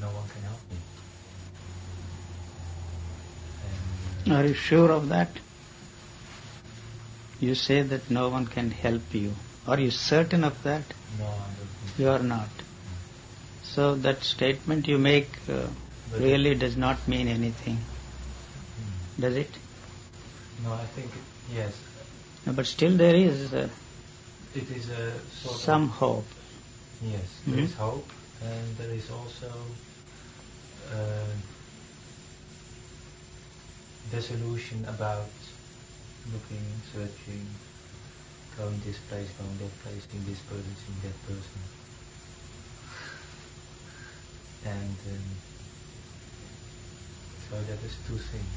no one can help me. Are you sure of that? You say that no one can help you. Are you certain of that? No, I don't think You are not. So that statement you make really does not mean anything. Does it? No, I think, yes. No, but still there is It is a sort some hope. Yes, there is hope, and there is also disillusion about looking, searching, going this place, going that place, seeing this person, seeing that person. And so that is two things.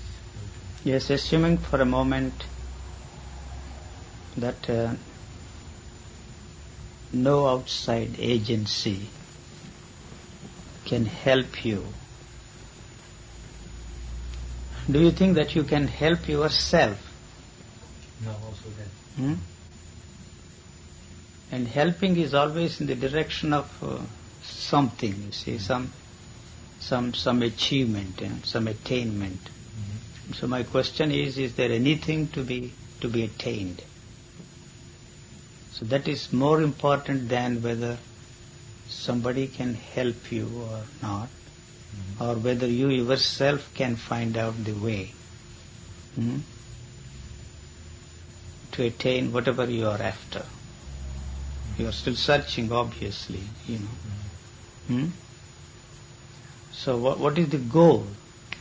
Yes, assuming for a moment that no outside agency can help you. Do you think that you can help yourself? No, also that. And helping is always in the direction of something, you see, some achievement and some attainment. So my question is there anything to be attained? So that is more important than whether somebody can help you or not, or whether you yourself can find out the way to attain whatever you are after. You are still searching, obviously, So what is the goal?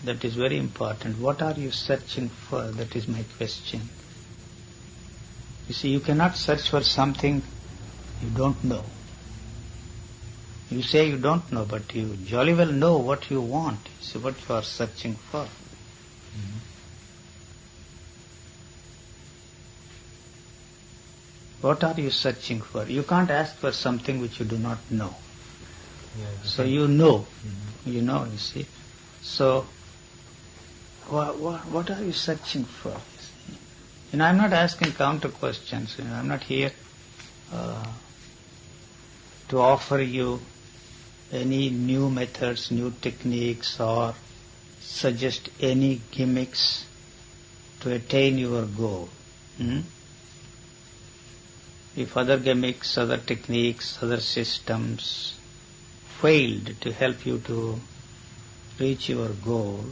That is very important. What are you searching for? That is my question. You see, you cannot search for something you don't know. You say you don't know, but you jolly well know what you want. You see what you are searching for. What are you searching for? You can't ask for something which you do not know. So you know, you see. So what are you searching for? I'm not asking counter questions. I'm not here to offer you any new methods, new techniques, or suggest any gimmicks to attain your goal. If other gimmicks, other techniques, other systems failed to help you to reach your goal,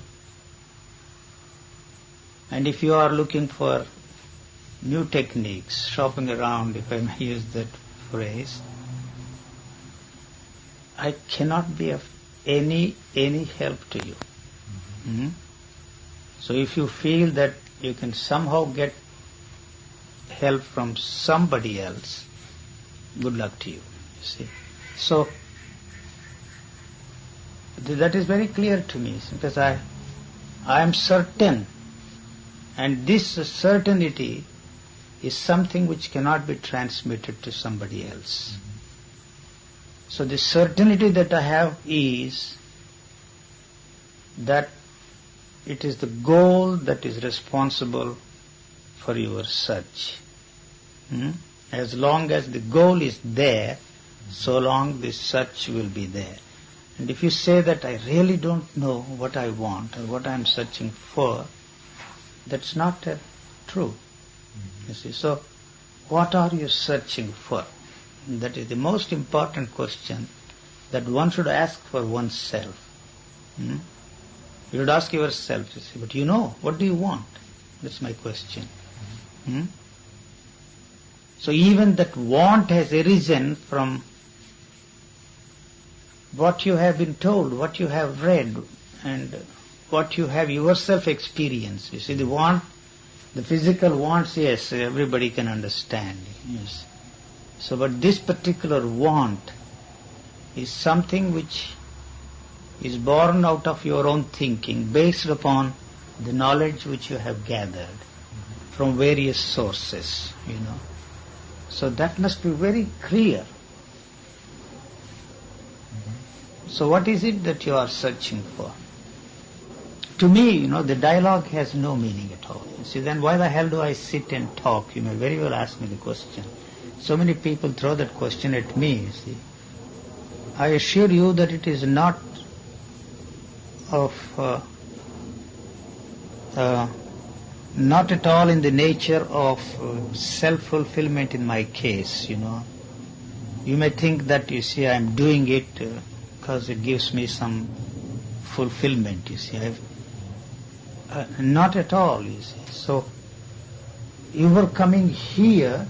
and if you are looking for new techniques, shopping around, if I may use that phrase, I cannot be of any help to you. So if you feel that you can somehow get help from somebody else, good luck to you, see. So that is very clear to me, because I am certain, and this certainty is something which cannot be transmitted to somebody else. So the certainty that I have is that it is the goal that is responsible for your search. As long as the goal is there, so long the search will be there. And if you say that I really don't know what I want or what I am searching for, that's not true. You see, so what are you searching for? That is the most important question that one should ask for oneself. You should ask yourself, you see, but what do you want? That's my question. So even that want has arisen from what you have been told, what you have read, and what you have yourself experienced. You see, the want, the physical wants, yes, everybody can understand. Yes. So, but this particular want is something which is born out of your own thinking, based upon the knowledge which you have gathered from various sources, So that must be very clear. So what is it that you are searching for? To me, the dialogue has no meaning at all. You see, then why the hell do I sit and talk? You may very well ask me the question. So many people throw that question at me, you see. I assure you that it is not of not at all in the nature of self-fulfillment in my case, You may think that, I am doing it because it gives me some fulfillment, not at all, So, you were coming here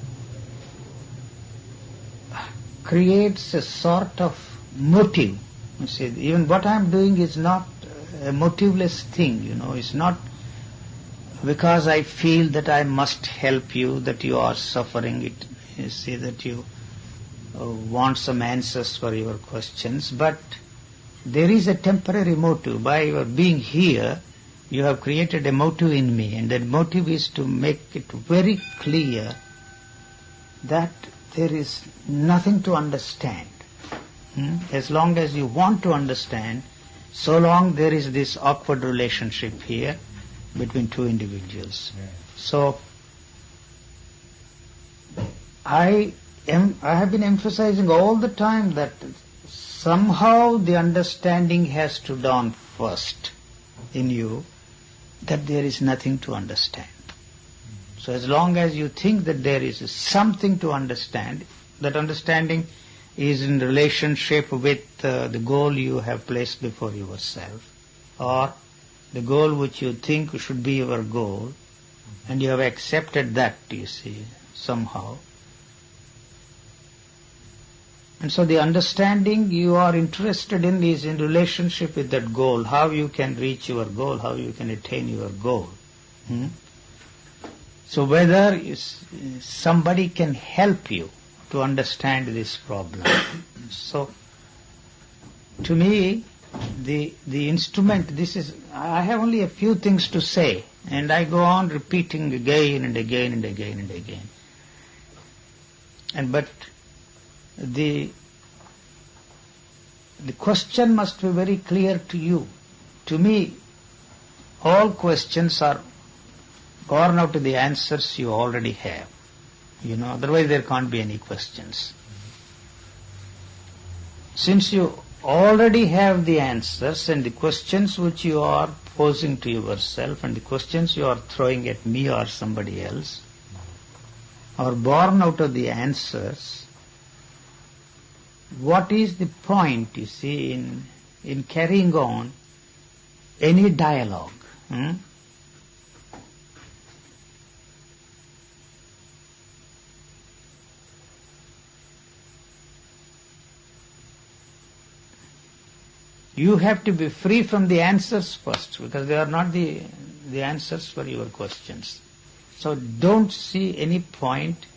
creates a sort of motive. Even what I am doing is not a motiveless thing, It's not because I feel that I must help you, that you are suffering, that you want some answers for your questions, but there is a temporary motive. By your being here, you have created a motive in me, and that motive is to make it very clear that there is nothing to understand. As long as you want to understand, so long there is this awkward relationship here between two individuals. Yeah. So, I have been emphasizing all the time that somehow the understanding has to dawn first in you that there is nothing to understand. So as long as you think that there is something to understand, that understanding is in relationship with the goal you have placed before yourself, or the goal which you think should be your goal, and you have accepted that, somehow. And so the understanding you are interested in is in relationship with that goal, how you can reach your goal, how you can attain your goal. So whether somebody can help you to understand this problem. So to me, the instrument, I have only a few things to say, and I go on repeating again and again and again and again. But the question must be very clear to you. To me, all questions are born out of the answers you already have. Otherwise there can't be any questions. Since you already have the answers, and the questions which you are posing to yourself and the questions you are throwing at me or somebody else are born out of the answers, what is the point, in carrying on any dialogue? You have to be free from the answers first, because they are not the answers for your questions. So don't see any point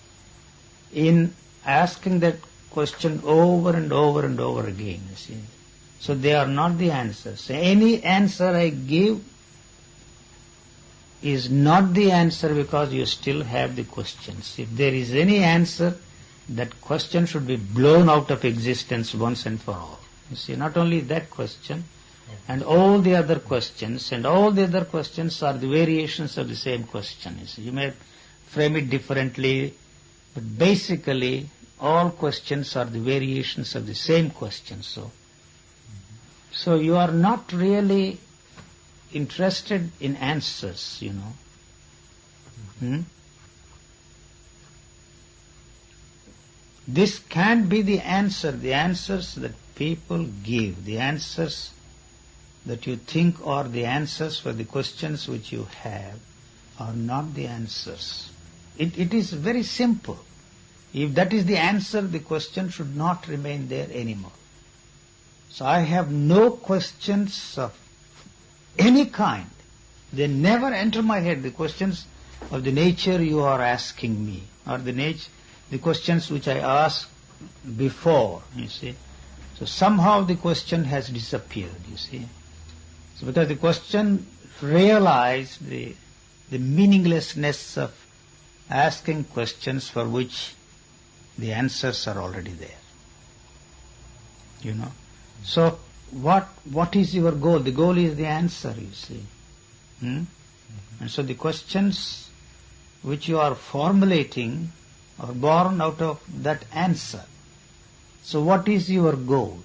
in asking that question over and over and over again, So they are not the answers. Any answer I give is not the answer because you still have the questions. If there is any answer, that question should be blown out of existence once and for all. Not only that question, and all the other questions, and all the other questions are the variations of the same question. You may frame it differently, but basically all questions are the variations of the same question. So you are not really interested in answers, This can't be the answers that people give, the answers that you think are the answers for the questions which you have are not the answers. It is very simple. If that is the answer, the question should not remain there anymore. So I have no questions of any kind. They never enter my head, the questions of the nature you are asking me, or the questions which I asked before, So somehow the question has disappeared, So because the question realized the meaninglessness of asking questions for which the answers are already there. So what is your goal? The goal is the answer, And so the questions which you are formulating are born out of that answer. So what is your goal?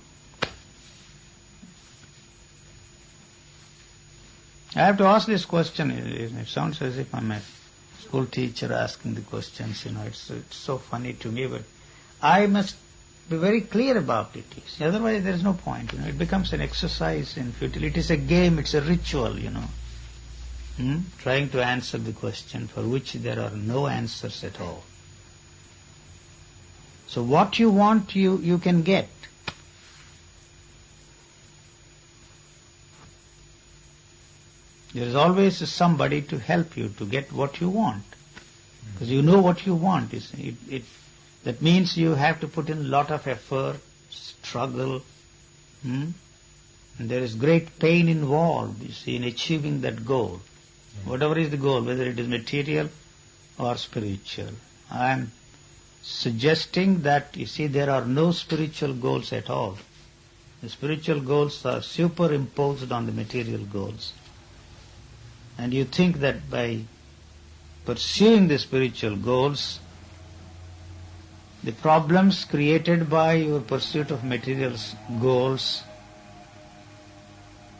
I have to ask this question. It sounds as if I'm a school teacher asking the questions. It's so funny to me, but I must be very clear about it. Otherwise, there is no point. It becomes an exercise in futility. It is a game. It's a ritual. Trying to answer the question for which there are no answers at all. So what you want, you can get. There is always somebody to help you to get what you want. Because you know what you want. That means you have to put in a lot of effort, struggle. And there is great pain involved, in achieving that goal. Whatever is the goal, whether it is material or spiritual. I am suggesting that, there are no spiritual goals at all. The spiritual goals are superimposed on the material goals. And you think that by pursuing the spiritual goals, the problems created by your pursuit of material goals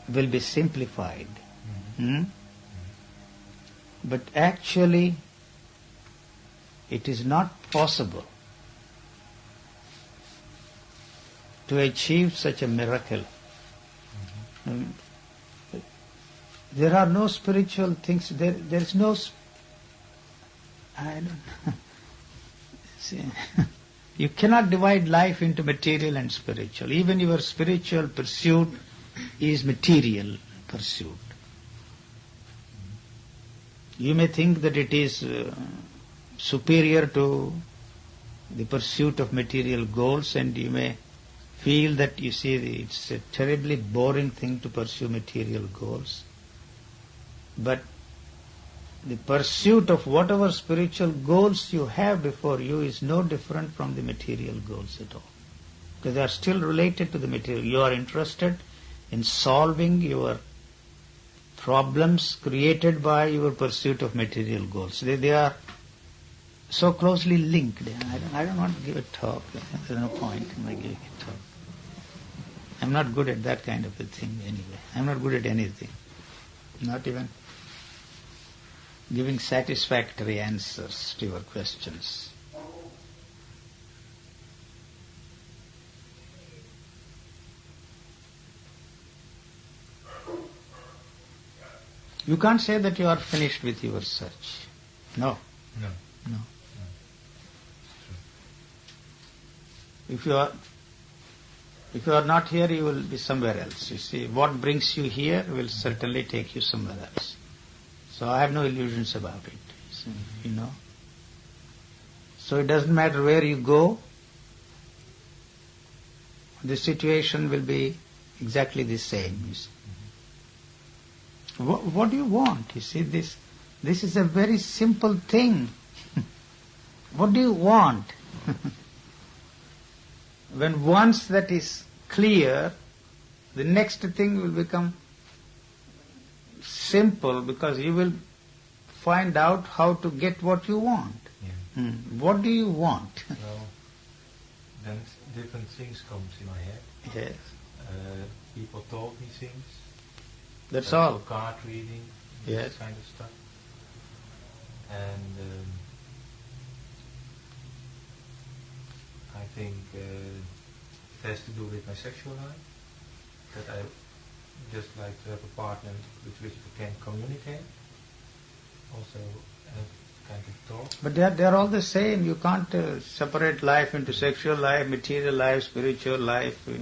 will be simplified. But actually, it is not possible to achieve such a miracle. There are no spiritual things. There is no. I don't know. See, you cannot divide life into material and spiritual. Even your spiritual pursuit is material pursuit. You may think that it is superior to the pursuit of material goals, and you may feel that, it's a terribly boring thing to pursue material goals. But the pursuit of whatever spiritual goals you have before you is no different from the material goals at all. Because they are still related to the material. You are interested in solving your problems created by your pursuit of material goals. They are so closely linked. I don't want to give a talk. There's no point in my giving a talk. I'm not good at that kind of a thing anyway. I'm not good at anything. Not even giving satisfactory answers to your questions. You can't say that you are finished with your search. No. No. If you are not here, you will be somewhere else. You see, what brings you here will certainly take you somewhere else. So I have no illusions about it, So it doesn't matter where you go, the situation will be exactly the same. You see. What do you want? You see, this is a very simple thing. What do you want? When once that is clear, the next thing will become simple, because you will find out how to get what you want. What do you want? Well, then different things come in my head. Yes. People told me things. That's all. Card reading, Yes. this kind of stuff. And I think it has to do with my sexual life. That I just like to have a partner with which we can communicate. Also have kind of talk. But they are all the same. You can't separate life into sexual life, material life, spiritual life. I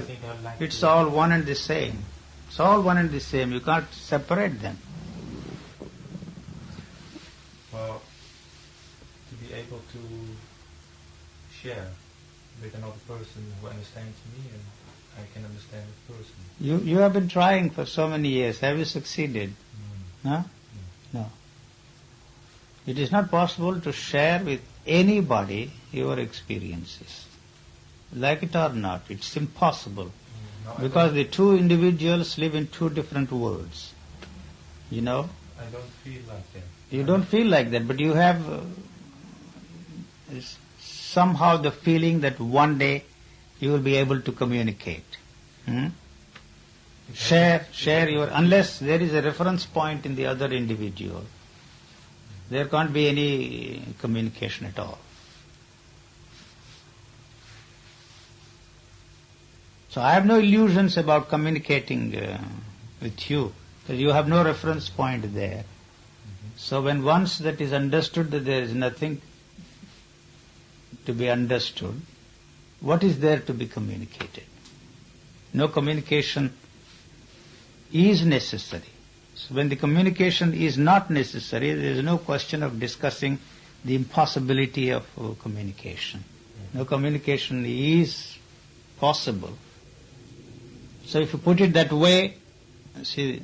think I'd like It's to all one and the same. It's all one and the same. You can't separate them. Well, to be able to share with another person who understands me and I can understand the person. You have been trying for so many years. Have you succeeded? No? No. It is not possible to share with anybody your experiences. Like it or not, it's impossible. No, Because the two individuals live in two different worlds. I don't feel like that. You don't feel like that, but you have somehow the feeling that one day you will be able to communicate. Share your, unless there is a reference point in the other individual, there can't be any communication at all. So I have no illusions about communicating with you, because you have no reference point there. So when once that is understood that there is nothing to be understood, what is there to be communicated? No communication is necessary. So when the communication is not necessary, there is no question of discussing the impossibility of communication. No communication is possible. So if you put it that way, see,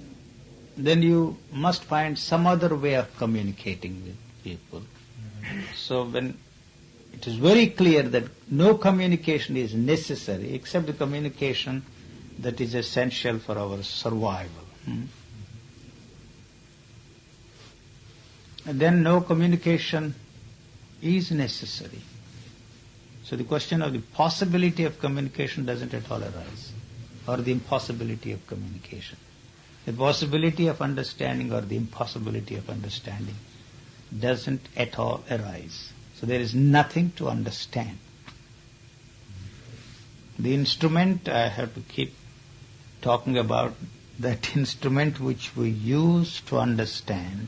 then you must find some other way of communicating with people. So when it is very clear that no communication is necessary except the communication that is essential for our survival. And then no communication is necessary. So the question of the possibility of communication doesn't at all arise, or the impossibility of communication. The possibility of understanding or the impossibility of understanding doesn't at all arise. So there is nothing to understand. The instrument, I have to keep talking about that instrument which we use to understand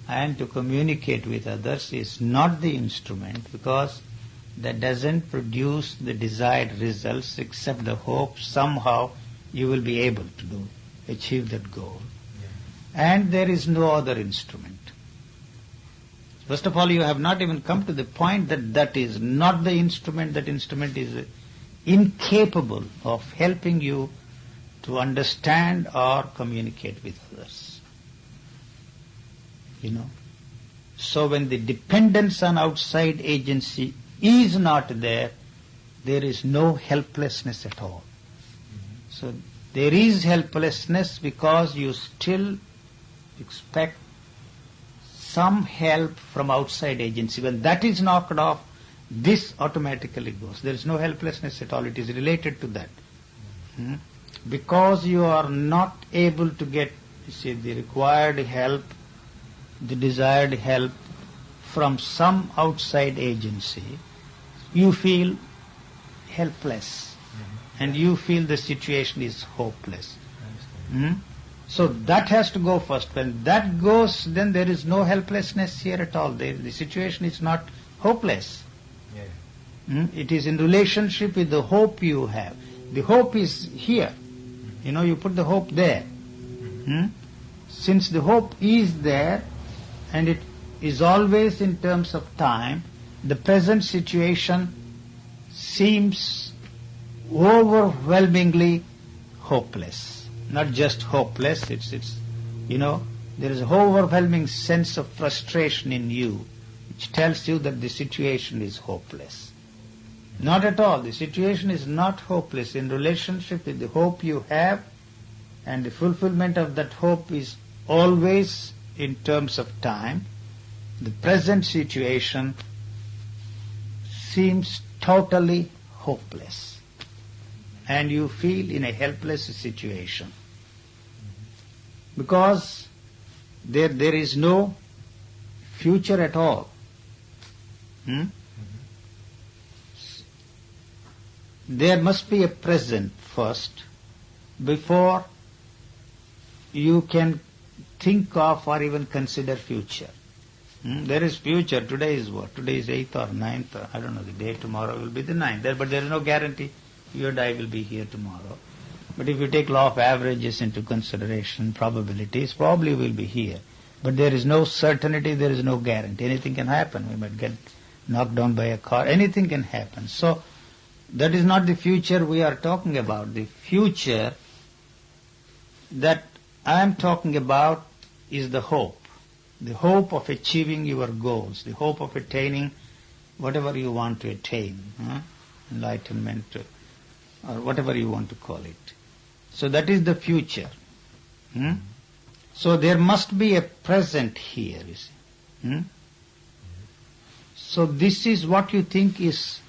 and to communicate with others is not the instrument, because that doesn't produce the desired results except the hope somehow you will be able to achieve that goal. And there is no other instrument. First of all, you have not even come to the point that that is not the instrument. That instrument is incapable of helping you to understand or communicate with others. So when the dependence on outside agency is not there, there is no helplessness at all. So there is helplessness because you still expect some help from outside agency. When that is knocked off, this automatically goes. There is no helplessness at all. It is related to that. Because you are not able to get, the required help, the desired help from some outside agency, you feel helpless and you feel the situation is hopeless. So that has to go first. When that goes, then there is no helplessness here at all. The situation is not hopeless. It is in relationship with the hope you have. The hope is here. You put the hope there. Since the hope is there and it is always in terms of time, the present situation seems overwhelmingly hopeless. Not just hopeless, it's there is an overwhelming sense of frustration in you which tells you that the situation is hopeless. Not at all. The situation is not hopeless. In relationship with the hope you have, and the fulfillment of that hope is always in terms of time, the present situation seems totally hopeless. And you feel in a helpless situation. Because there is no future at all. There must be a present first before you can think of or even consider future. There is future. Today is what? Today is 8th or 9th. I don't know. The day tomorrow will be the 9th. But there is no guarantee you and I will be here tomorrow. But if you take law of averages into consideration, probabilities, probably we'll be here. But there is no certainty, there is no guarantee. Anything can happen. We might get knocked down by a car. Anything can happen. So that is not the future we are talking about. The future that I am talking about is the hope of achieving your goals, the hope of attaining whatever you want to attain, enlightenment, or whatever you want to call it. So that is the future. So there must be a present here, you see. So this is what you think is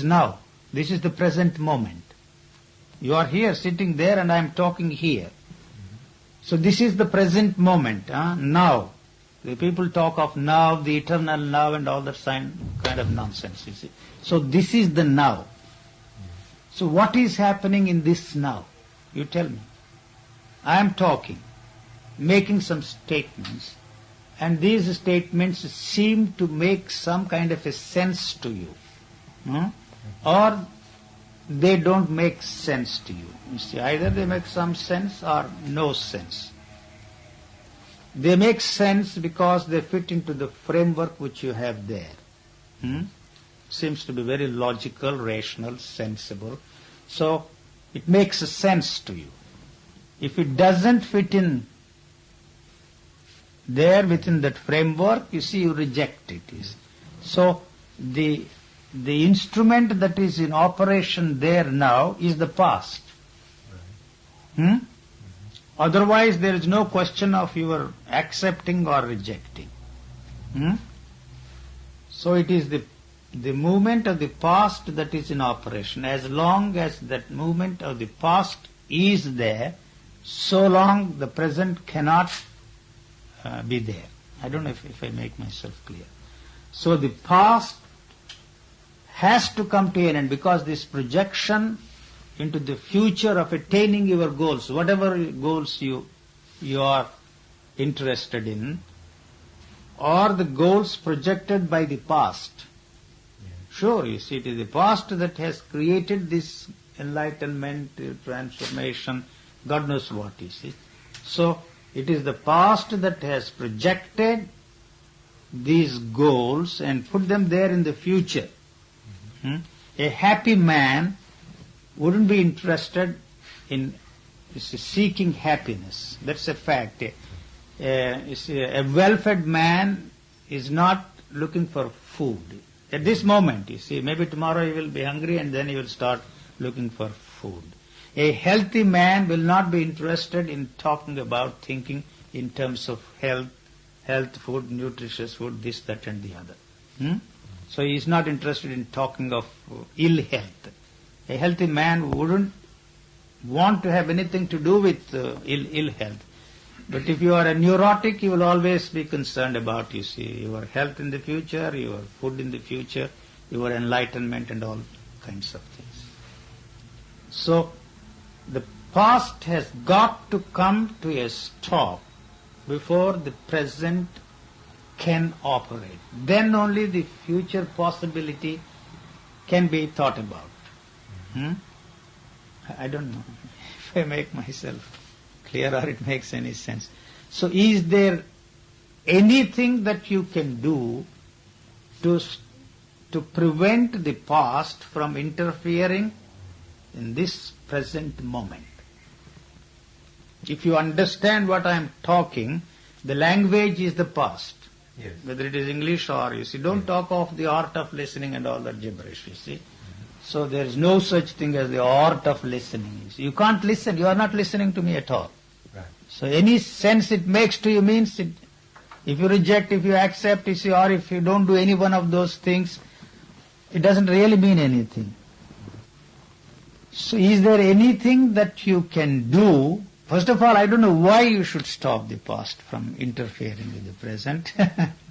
now. This is the present moment. You are here, sitting there, and I am talking here. So this is the present moment, now. The people talk of now, the eternal now, and all that kind of nonsense, you see. So this is the now. So what is happening in this now? You tell me. I am talking, making some statements, and these statements seem to make some kind of a sense to you. Or they don't make sense to you. You see, either they make some sense or no sense. They make sense because they fit into the framework which you have there. Seems to be very logical, rational, sensible. So it makes a sense to you. If it doesn't fit in there within that framework, you see, you reject it. You see. So the instrument that is in operation there now is the past. Otherwise there is no question of your accepting or rejecting. So it is the movement of the past that is in operation. As long as that movement of the past is there, so long the present cannot be there. I don't know if I make myself clear. So the past has to come to an end, because this projection into the future of attaining your goals, whatever goals you are interested in, or the goals projected by the past. Sure, you see, it is the past that has created this enlightenment, transformation, God knows what, you see. So it is the past that has projected these goals and put them there in the future. A happy man wouldn't be interested in seeking happiness. That's a fact. A well-fed man is not looking for food. At this moment, you see, maybe tomorrow he will be hungry and then he will start looking for food. A healthy man will not be interested in talking about, thinking in terms of health, food, nutritious food, this, that and the other. So he is not interested in talking of ill health. A healthy man wouldn't want to have anything to do with ill health. But if you are a neurotic, you will always be concerned about, you see, your health in the future, your food in the future, your enlightenment and all kinds of things. So the past has got to come to a stop before the present can operate. Then only the future possibility can be thought about. I don't know if I make myself clear or it makes any sense. So is there anything that you can do to prevent the past from interfering in this present moment? If you understand what I am talking, the language is the past. Yes. Whether it is English or, you see, don't talk of the art of listening and all that gibberish, you see. So there is no such thing as the art of listening. You see, you can't listen, you are not listening to me at all. Right. So any sense it makes to you means, if you reject, if you accept, you see, or if you don't do any one of those things, it doesn't really mean anything. So is there anything that you can do? First of all, I don't know why you should stop the past from interfering with the present,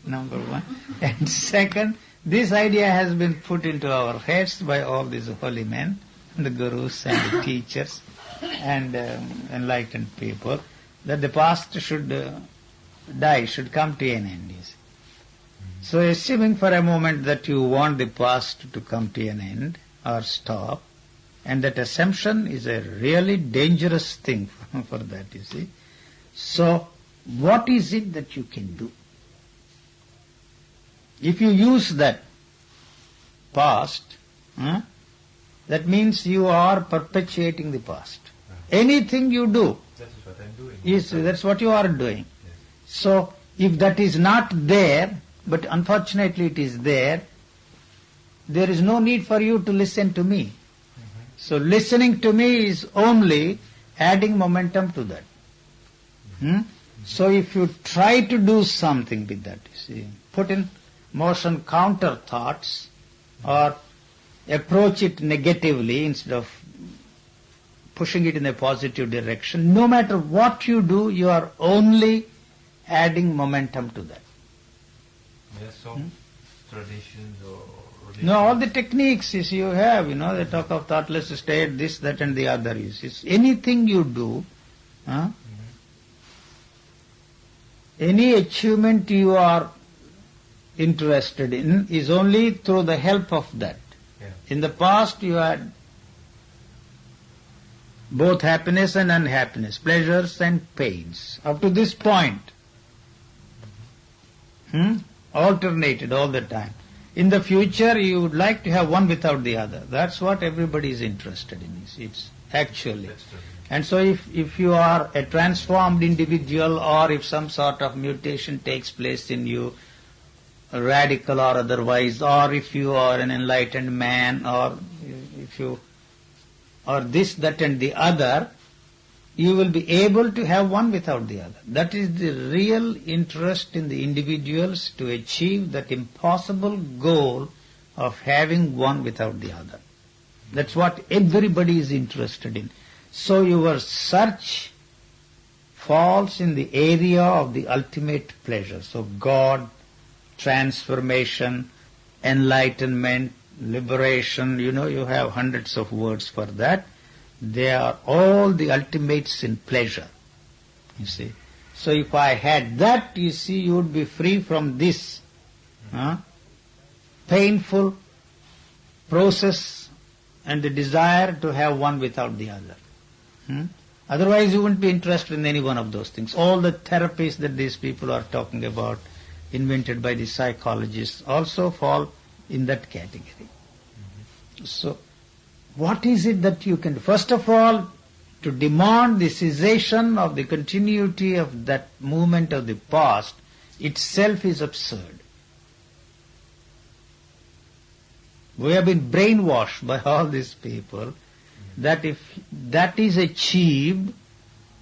number one. And second, this idea has been put into our heads by all these holy men, the gurus and the teachers and enlightened people, that the past should die, should come to an end. So assuming for a moment that you want the past to come to an end or stop, and that assumption is a really dangerous thing for that, you see. So what is it that you can do? If you use that past, that means you are perpetuating the past. Anything you do, That's what I'm doing. Yes, that's what you are doing. Yes. So if that is not there, but unfortunately it is there is no need for you to listen to me. So listening to me is only adding momentum to that. So if you try to do something with that, you see, put in motion counter thoughts or approach it negatively instead of pushing it in a positive direction. No matter what you do, you are only adding momentum to that. There are some traditions or religions. No, all the techniques you have, they talk of thoughtless state, this, that and the other. It's anything you do, any achievement you are interested in is only through the help of that. Yeah. In the past you had both happiness and unhappiness, pleasures and pains. Up to this point, alternated all the time. In the future you would like to have one without the other. That's what everybody is interested in. It's actually. And so if you are a transformed individual, or if some sort of mutation takes place in you, radical or otherwise, or if you are an enlightened man, or if you are this, that and the other, you will be able to have one without the other. That is the real interest in the individuals, to achieve that impossible goal of having one without the other. That's what everybody is interested in. So your search falls in the area of the ultimate pleasure. So God, transformation, enlightenment, liberation, you have hundreds of words for that. They are all the ultimates in pleasure, you see. So if I had that, you would be free from this painful process and the desire to have one without the other. Otherwise you wouldn't be interested in any one of those things. All the therapies that these people are talking about, invented by the psychologists, also fall in that category. So what is it that you can do? First of all, to demand the cessation of the continuity of that movement of the past itself is absurd. We have been brainwashed by all these people that if that is achieved,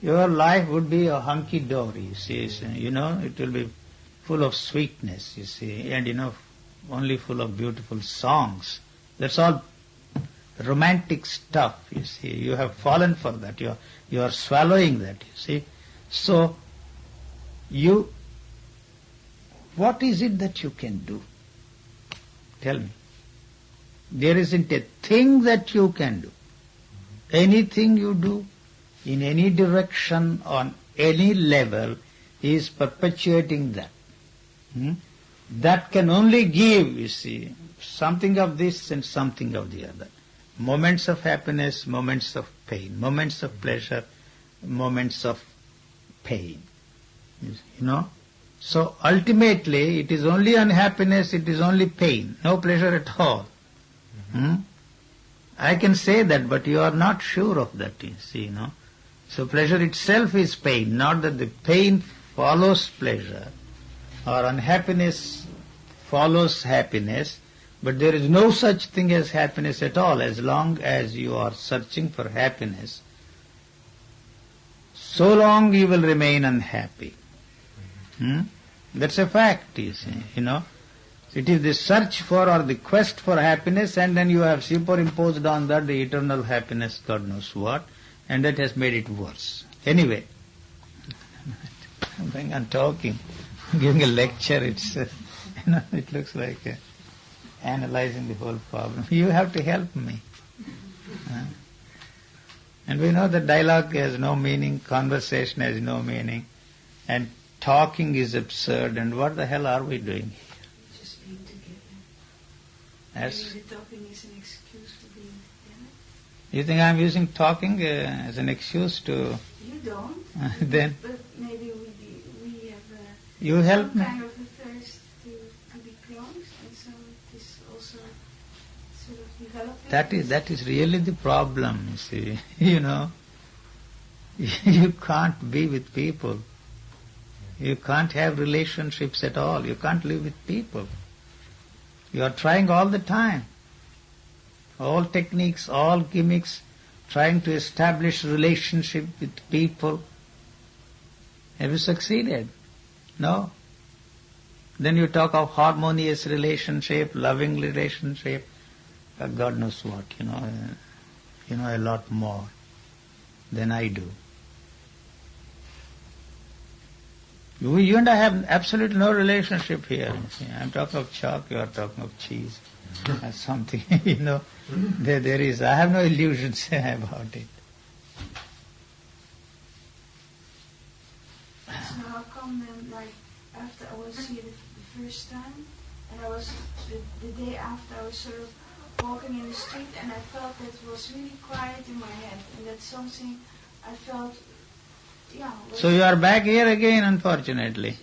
your life would be a hunky-dory, you see. It will be full of sweetness, you see, and only full of beautiful songs. That's all romantic stuff, you see. You have fallen for that. You are swallowing that, you see. So, what is it that you can do? Tell me. There isn't a thing that you can do. Anything you do, in any direction, on any level, is perpetuating that. That can only give, you see, something of this and something of the other. Moments of happiness, moments of pain, moments of pleasure, moments of pain. So ultimately it is only unhappiness, it is only pain, no pleasure at all. I can say that, but you are not sure of that, you see, So pleasure itself is pain, not that the pain follows pleasure, or unhappiness follows happiness, but there is no such thing as happiness at all. As long as you are searching for happiness, so long you will remain unhappy. That's a fact, you see, It is the search for or the quest for happiness, and then you have superimposed on that the eternal happiness, God knows what, and that has made it worse. Anyway, I'm going on talking, giving a lecture, it looks like analyzing the whole problem. You have to help me. And we know that dialogue has no meaning, conversation has no meaning, and talking is absurd, and what the hell are we doing here? Just being together. Yes. Maybe the talking is an excuse for being together. You think I'm using talking as an excuse to... You don't. Then? But maybe we have You help some me. kind of a thirst to be close, and so it is also sort of developing. That is really the problem, you see. You can't be with people. You can't have relationships at all. You can't live with people. You are trying all the time. All techniques, all gimmicks, trying to establish relationship with people. Have you succeeded? No. Then you talk of harmonious relationship, loving relationship, God knows what, a lot more. than I do. You and I have absolutely no relationship here. I'm talking of chalk, you are talking of cheese. That's something, there is. I have no illusions about it. So how come then, like, after I was here the first time, and I was, the day after, I was sort of walking in the street, and I felt that it was really quiet in my head, and that's something I felt, So you are back here again, unfortunately.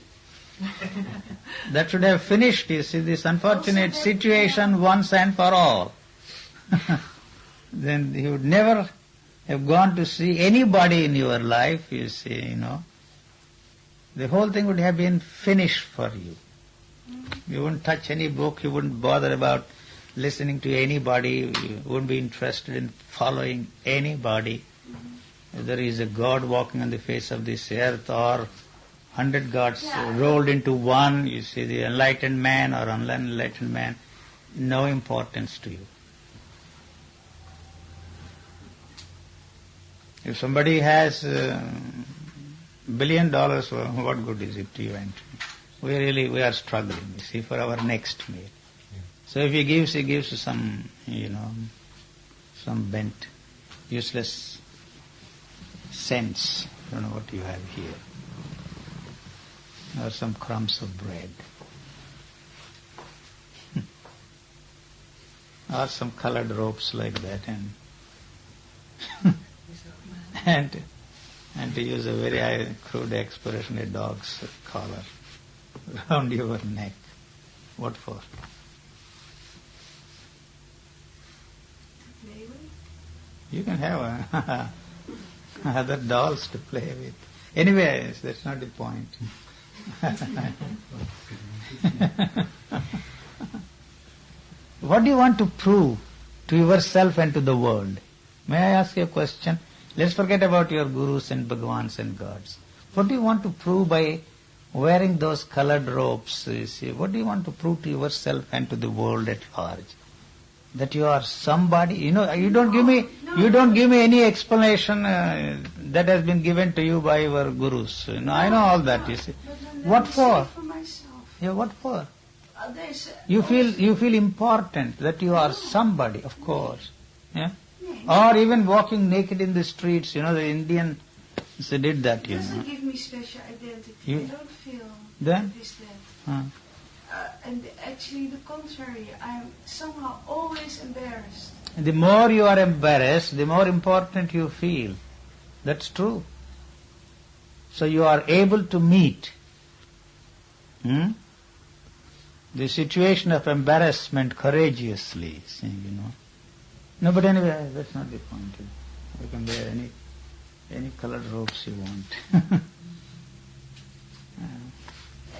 That should have finished, you see, this unfortunate situation once and for all. Then you would never have gone to see anybody in your life, you see, The whole thing would have been finished for you. You wouldn't touch any book, you wouldn't bother about listening to anybody, you wouldn't be interested in following anybody. Whether he is a God walking on the face of this earth or 100 gods rolled into one, you see, the enlightened man or unenlightened man, no importance to you. If somebody has $1 billion, what good is it to you and to me? We are struggling, you see, for our next meal. Yeah. So if he gives some, some bent, useless cents. I don't know what you have here. Or some crumbs of bread. Or some colored ropes like that, and to use a very crude expression, a dog's collar around your neck. What for? You can have other dolls to play with. Anyway, that's not the point. What do you want to prove to yourself and to the world? May I ask you a question? Let's forget about your gurus and bhagwans and gods. What do you want to prove by wearing those colored robes? You see, what do you want to prove to yourself and to the world at large? That you are somebody. You don't give me any explanation that has been given to you by your gurus. I know all that. You see, what for? For myself. Yeah, what for? You feel important that you are somebody, of course. Yeah. Or even walking naked in the streets. The Indians did that. It doesn't give me special identity. I don't feel then? this that. And actually the contrary, I'm somehow always embarrassed. The more you are embarrassed, the more important you feel. That's true. So you are able to meet the situation of embarrassment courageously, No, but anyway, that's not the point. You can wear any colored robes you want.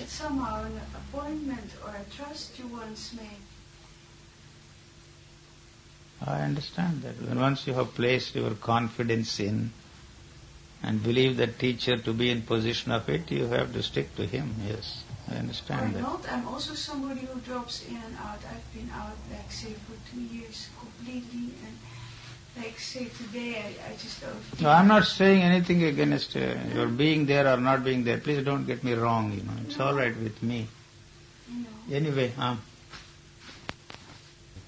It's somehow an appointment or a trust you once made. I understand that. When once you have placed your confidence in and believe that teacher to be in position of it, you have to stick to him. Yes, I understand that. Not, I'm also somebody who drops in and out. I've been out, like, say, for 2 years completely, and like, say, today I just don't feel. No, I'm not saying anything against your being there or not being there. Please don't get me wrong, It's all right with me. Anyway,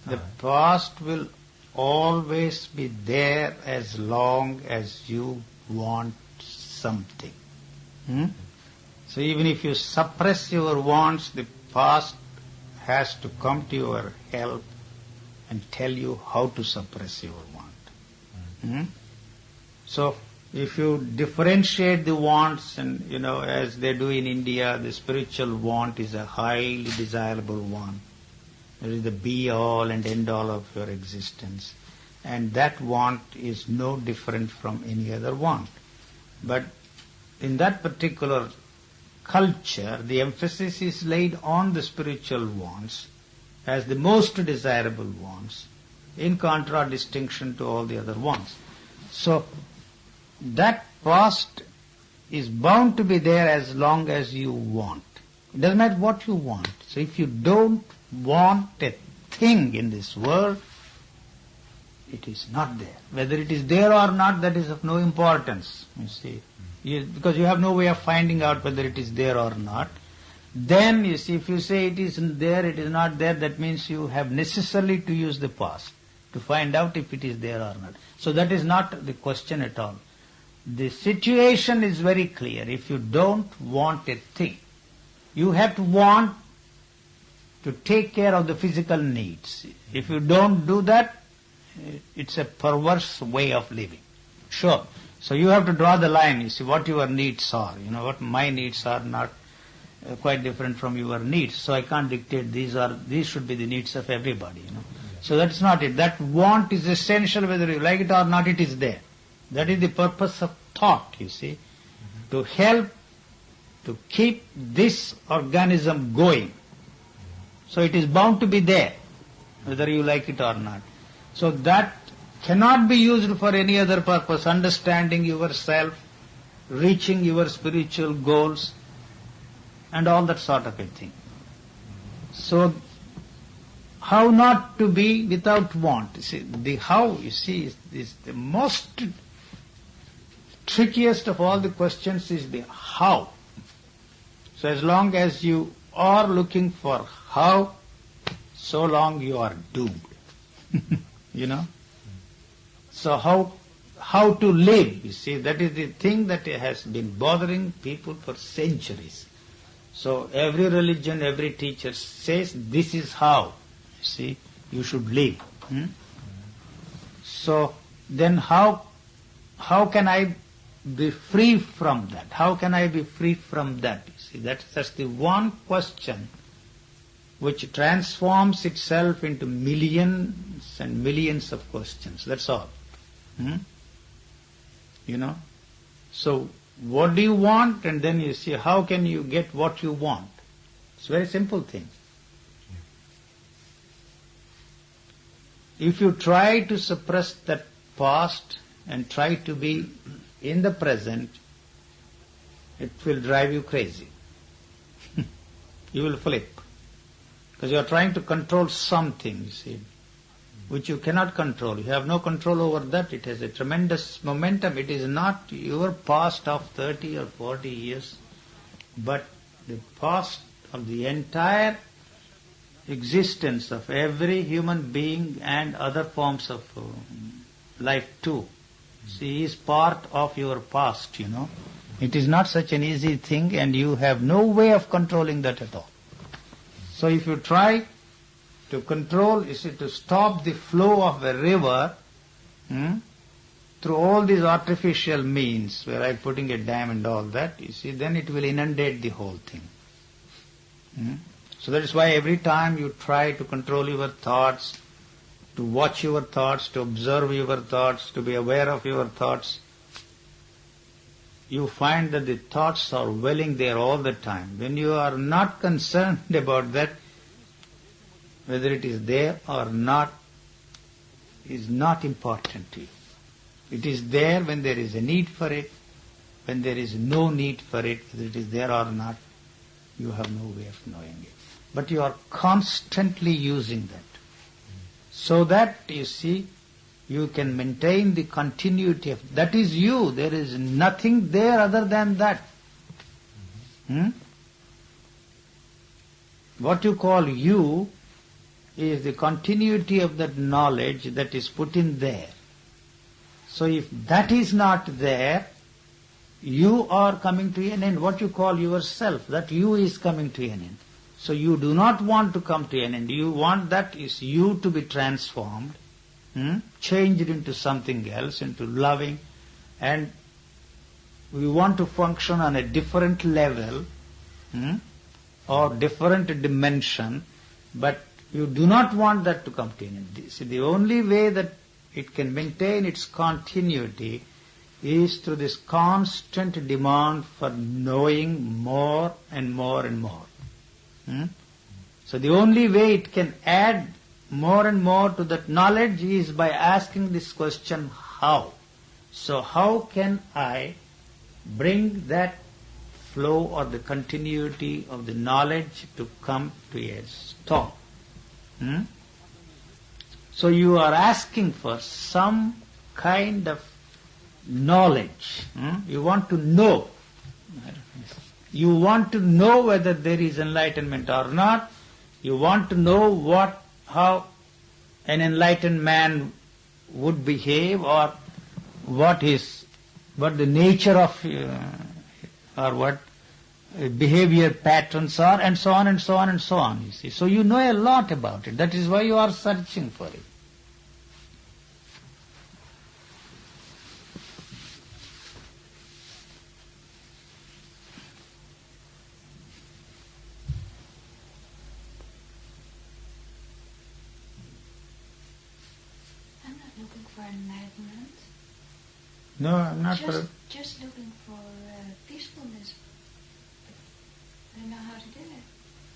the past will always be there as long as you want something. So even if you suppress your wants, the past has to come to your help and tell you how to suppress your want. So if you differentiate the wants, and as they do in India, the spiritual want is a highly desirable want. It is the be-all and end-all of your existence. And that want is no different from any other want. But in that particular culture, the emphasis is laid on the spiritual wants as the most desirable wants, in contradistinction to all the other wants. So that past is bound to be there as long as you want. It doesn't matter what you want. So if you don't want a thing in this world, it is not there. Whether it is there or not, that is of no importance, you see. Because you have no way of finding out whether it is there or not. Then, you see, if you say it is there, it is not there, that means you have necessarily to use the past to find out if it is there or not. So that is not the question at all. The situation is very clear. If you don't want a thing, you have to want to take care of the physical needs. If you don't do that, it's a perverse way of living. Sure. So you have to draw the line, you see, what your needs are. What my needs are not quite different from your needs. So I can't dictate these should be the needs of everybody, So that's not it. That want is essential, whether you like it or not, it is there. That is the purpose of thought, you see, to help to keep this organism going. So it is bound to be there, whether you like it or not. So that cannot be used for any other purpose, understanding yourself, reaching your spiritual goals, and all that sort of a thing. So, how not to be without want? You see, the how, you see, is the most trickiest of all the questions is the how. So as long as you are looking for how, so long you are doomed. So how to live, you see, that is the thing that has been bothering people for centuries. So every religion, every teacher says this is how, you see, you should live. So then how can I be free from that? How can I be free from that? You see, that's the one question which transforms itself into millions and millions of questions. That's all. So what do you want? And then you see, how can you get what you want? It's a very simple thing. If you try to suppress that past and try to be in the present, it will drive you crazy. You will flip. Because you are trying to control something, you see, which you cannot control. You have no control over that. It has a tremendous momentum. It is not your past of 30 or 40 years, but the past of the entire existence of every human being and other forms of life too. See, is part of your past, It is not such an easy thing, and you have no way of controlling that at all. So if you try to control, to stop the flow of a river through all these artificial means, where I'm putting a dam and all that, then it will inundate the whole thing. So that is why every time you try to control your thoughts, to watch your thoughts, to observe your thoughts, to be aware of your thoughts, you find that the thoughts are welling there all the time. When you are not concerned about that, whether it is there or not is not important to you. It is there when there is a need for it. When there is no need for it, whether it is there or not, you have no way of knowing it. But you are constantly using that. So that, you see, you can maintain the continuity of... That is you. There is nothing there other than that. What you call you is the continuity of that knowledge that is put in there. So if that is not there, you are coming to an end. What you call yourself, that you is coming to an end. So you do not want to come to an end. You want that is you to be transformed, changed into something else, into loving, and we want to function on a different level or different dimension, but you do not want that to come to an end. See, the only way that it can maintain its continuity is through this constant demand for knowing more and more and more. So the only way it can add more and more to that knowledge is by asking this question, how? So how can I bring that flow or the continuity of the knowledge to come to a stop? So you are asking for some kind of knowledge. You want to know. You want to know whether there is enlightenment or not. You want to know how an enlightened man would behave, or what the nature of or what behavior patterns are, and so on and so on and so on, you see. So you know a lot about it. That is why you are searching for it. I'm not looking for enlightenment. No, I'm not Just looking for peacefulness. I don't know how to do it.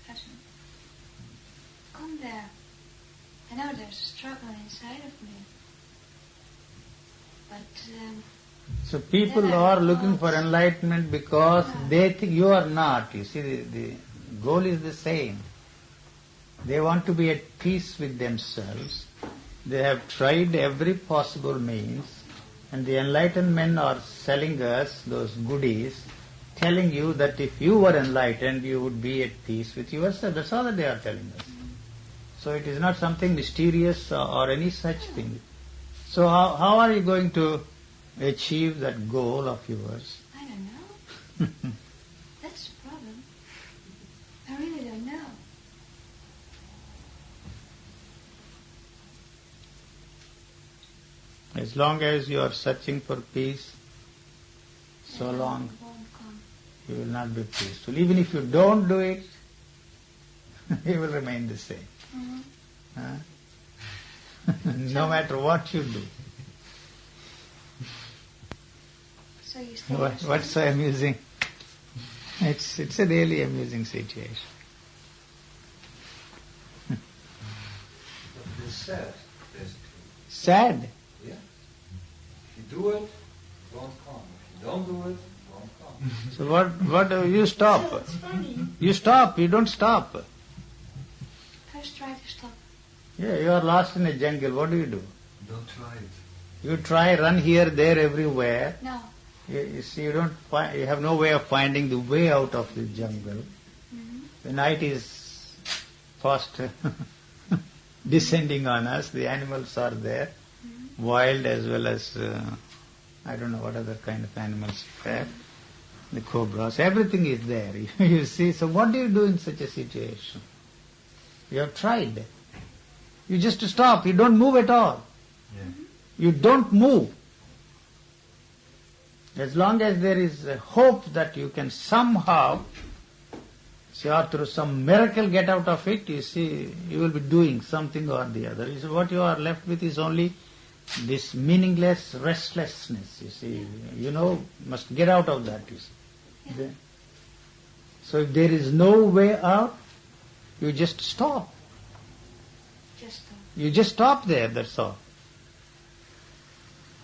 How to come there. I know there's a struggle inside of me. But So people then are looking for enlightenment because they think you are not. You see, the goal is the same. They want to be at peace with themselves. They have tried every possible means, and the enlightened men are selling us those goodies, telling you that if you were enlightened, you would be at peace with yourself. That's all that they are telling us. So it is not something mysterious or any such thing. So how are you going to achieve that goal of yours? I don't know. That's the problem. I really don't know. As long as you are searching for peace, so long It won't come. you will not be peaceful. Even if you don't do it, you will remain the same. Huh? No matter what you do. So you stay What's so amusing? It's a really amusing situation. But it is sad, basically. Sad. Yeah. If you do it, it won't come. If you don't do it, it won't come. So what you stop? It's funny. You stop, you don't stop. First try to stop. Yeah, you are lost in a jungle, what do? Don't try it. You try, run here, there, everywhere. No. You see, you have no way of finding the way out of the jungle. The night is fast descending on us. The animals are there, wild as well as, I don't know what other kind of animals there. The cobras, everything is there. You see, so what do you do in such a situation? You have tried. You just stop, you don't move at all. Yeah. You don't move. As long as there is a hope that you can somehow, or through some miracle get out of it, you see, you will be doing something or the other. You see, what you are left with is only this meaningless restlessness, you see. Must get out of that, you see. So if there is no way out, you just stop. You just stop there, that's all.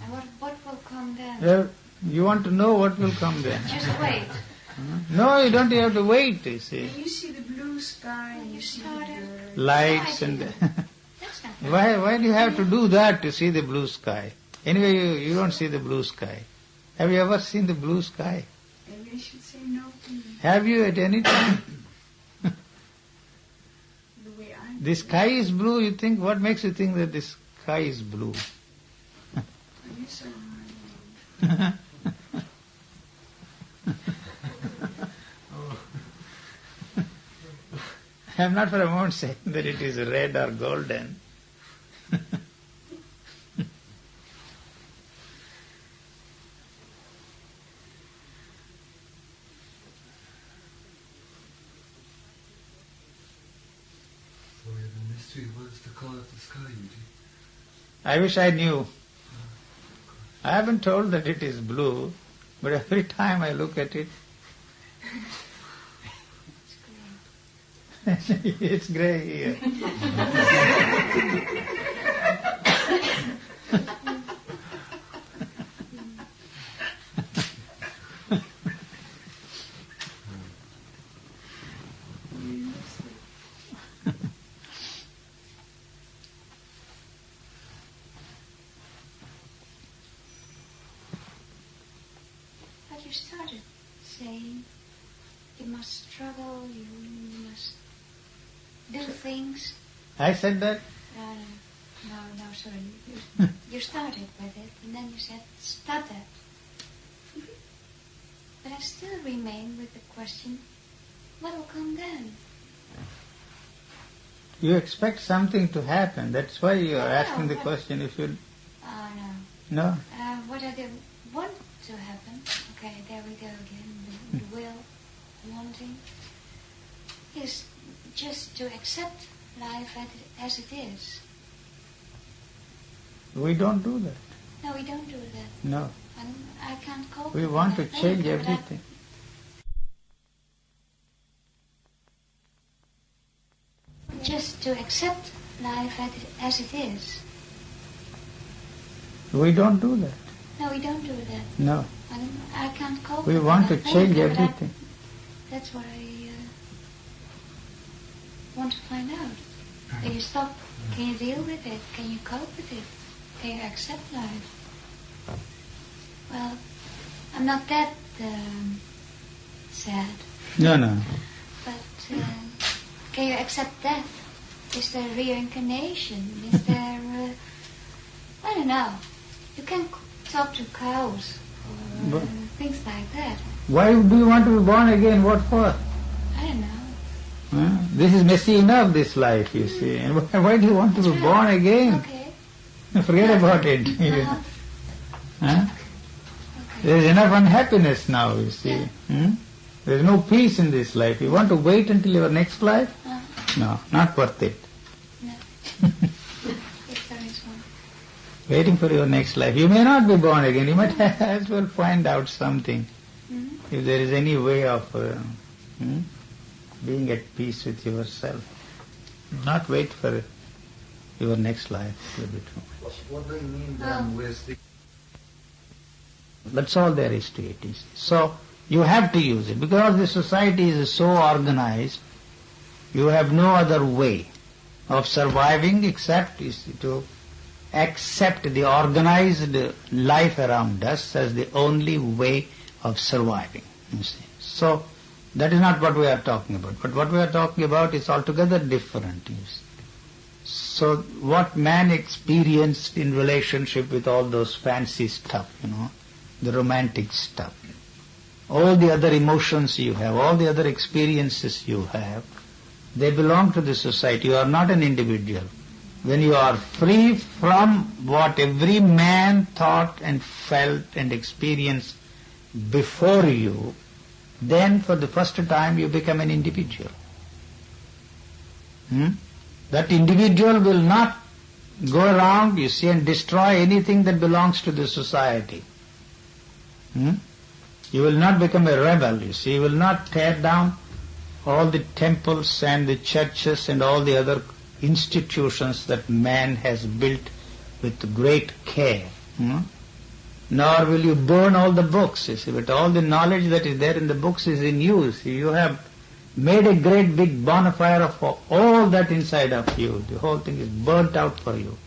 And what will come then? You want to know what will come then. Just wait. No, you don't have to wait, you see. You see the blue sky, you see the birds. Lights and... That's not Why do you have to do that to see the blue sky? Anyway, you don't see the blue sky. Have you ever seen the blue sky? Maybe I should say no to you. Have you at any time? The way I The sky is blue, you think, what makes you think that the sky is blue? Are you so hard? I am not for a moment saying that it is red or golden. So we have a mystery. What is the color of the sky, Yuji? I wish I knew. I haven't told that it is blue, but every time I look at it, it's grey here. you started saying you must struggle, you must do things. I said that? No, sorry. You started with it, and then you said stutter. But I still remain with the question, what will come then? You expect something to happen. That's why you are asking the question if you... Oh, No? what I do want to happen, okay, there we go again, the will, wanting, is just to accept life as it is. We don't do that. No, we don't do that. No. And I can't cope We with want to that. change Thank you for that. everything. Just to accept life as it is. We don't do that. No, we don't do that. No. And I can't cope We with want to that. Thank change you for that. everything. That's what I want to find out. Can you stop? Can you deal with it? Can you cope with it? Can you accept life? Well, I'm not that sad. No. But can you accept death? Is there reincarnation? Is there... I don't know. You can talk to cows or things like that. Why do you want to be born again? What for? I don't know. This is messy enough, this life, you see. And why do you want to be That's born right. again? Okay. Forget about it. Uh-huh. Huh? Okay. There is enough unhappiness now, you see. Yeah. There is no peace in this life. You want to wait until your next life? No, not worth it. No. If there is one. Waiting for your next life. You may not be born again. You might as well find out something. Mm-hmm. If there is any way of being at peace with yourself. Not wait for your next life. It will be too much. What do you mean then with the... That's all there is to it. You see. So you have to use it. Because the society is so organized, you have no other way of surviving except to accept the organized life around us as the only way of surviving. You see. So that is not what we are talking about. But what we are talking about is altogether different. You see. So what man experienced in relationship with all those fancy stuff, the romantic stuff, all the other emotions you have, all the other experiences you have, they belong to the society. You are not an individual. When you are free from what every man thought and felt and experienced before you, then for the first time you become an individual. That individual will not go around, you see, and destroy anything that belongs to the society. You will not become a rebel, you see. You will not tear down all the temples and the churches and all the other institutions that man has built with great care. Nor will you burn all the books, you see. But all the knowledge that is there in the books is in you. See, you have made a great big bonfire of all that inside of you. The whole thing is burnt out for you.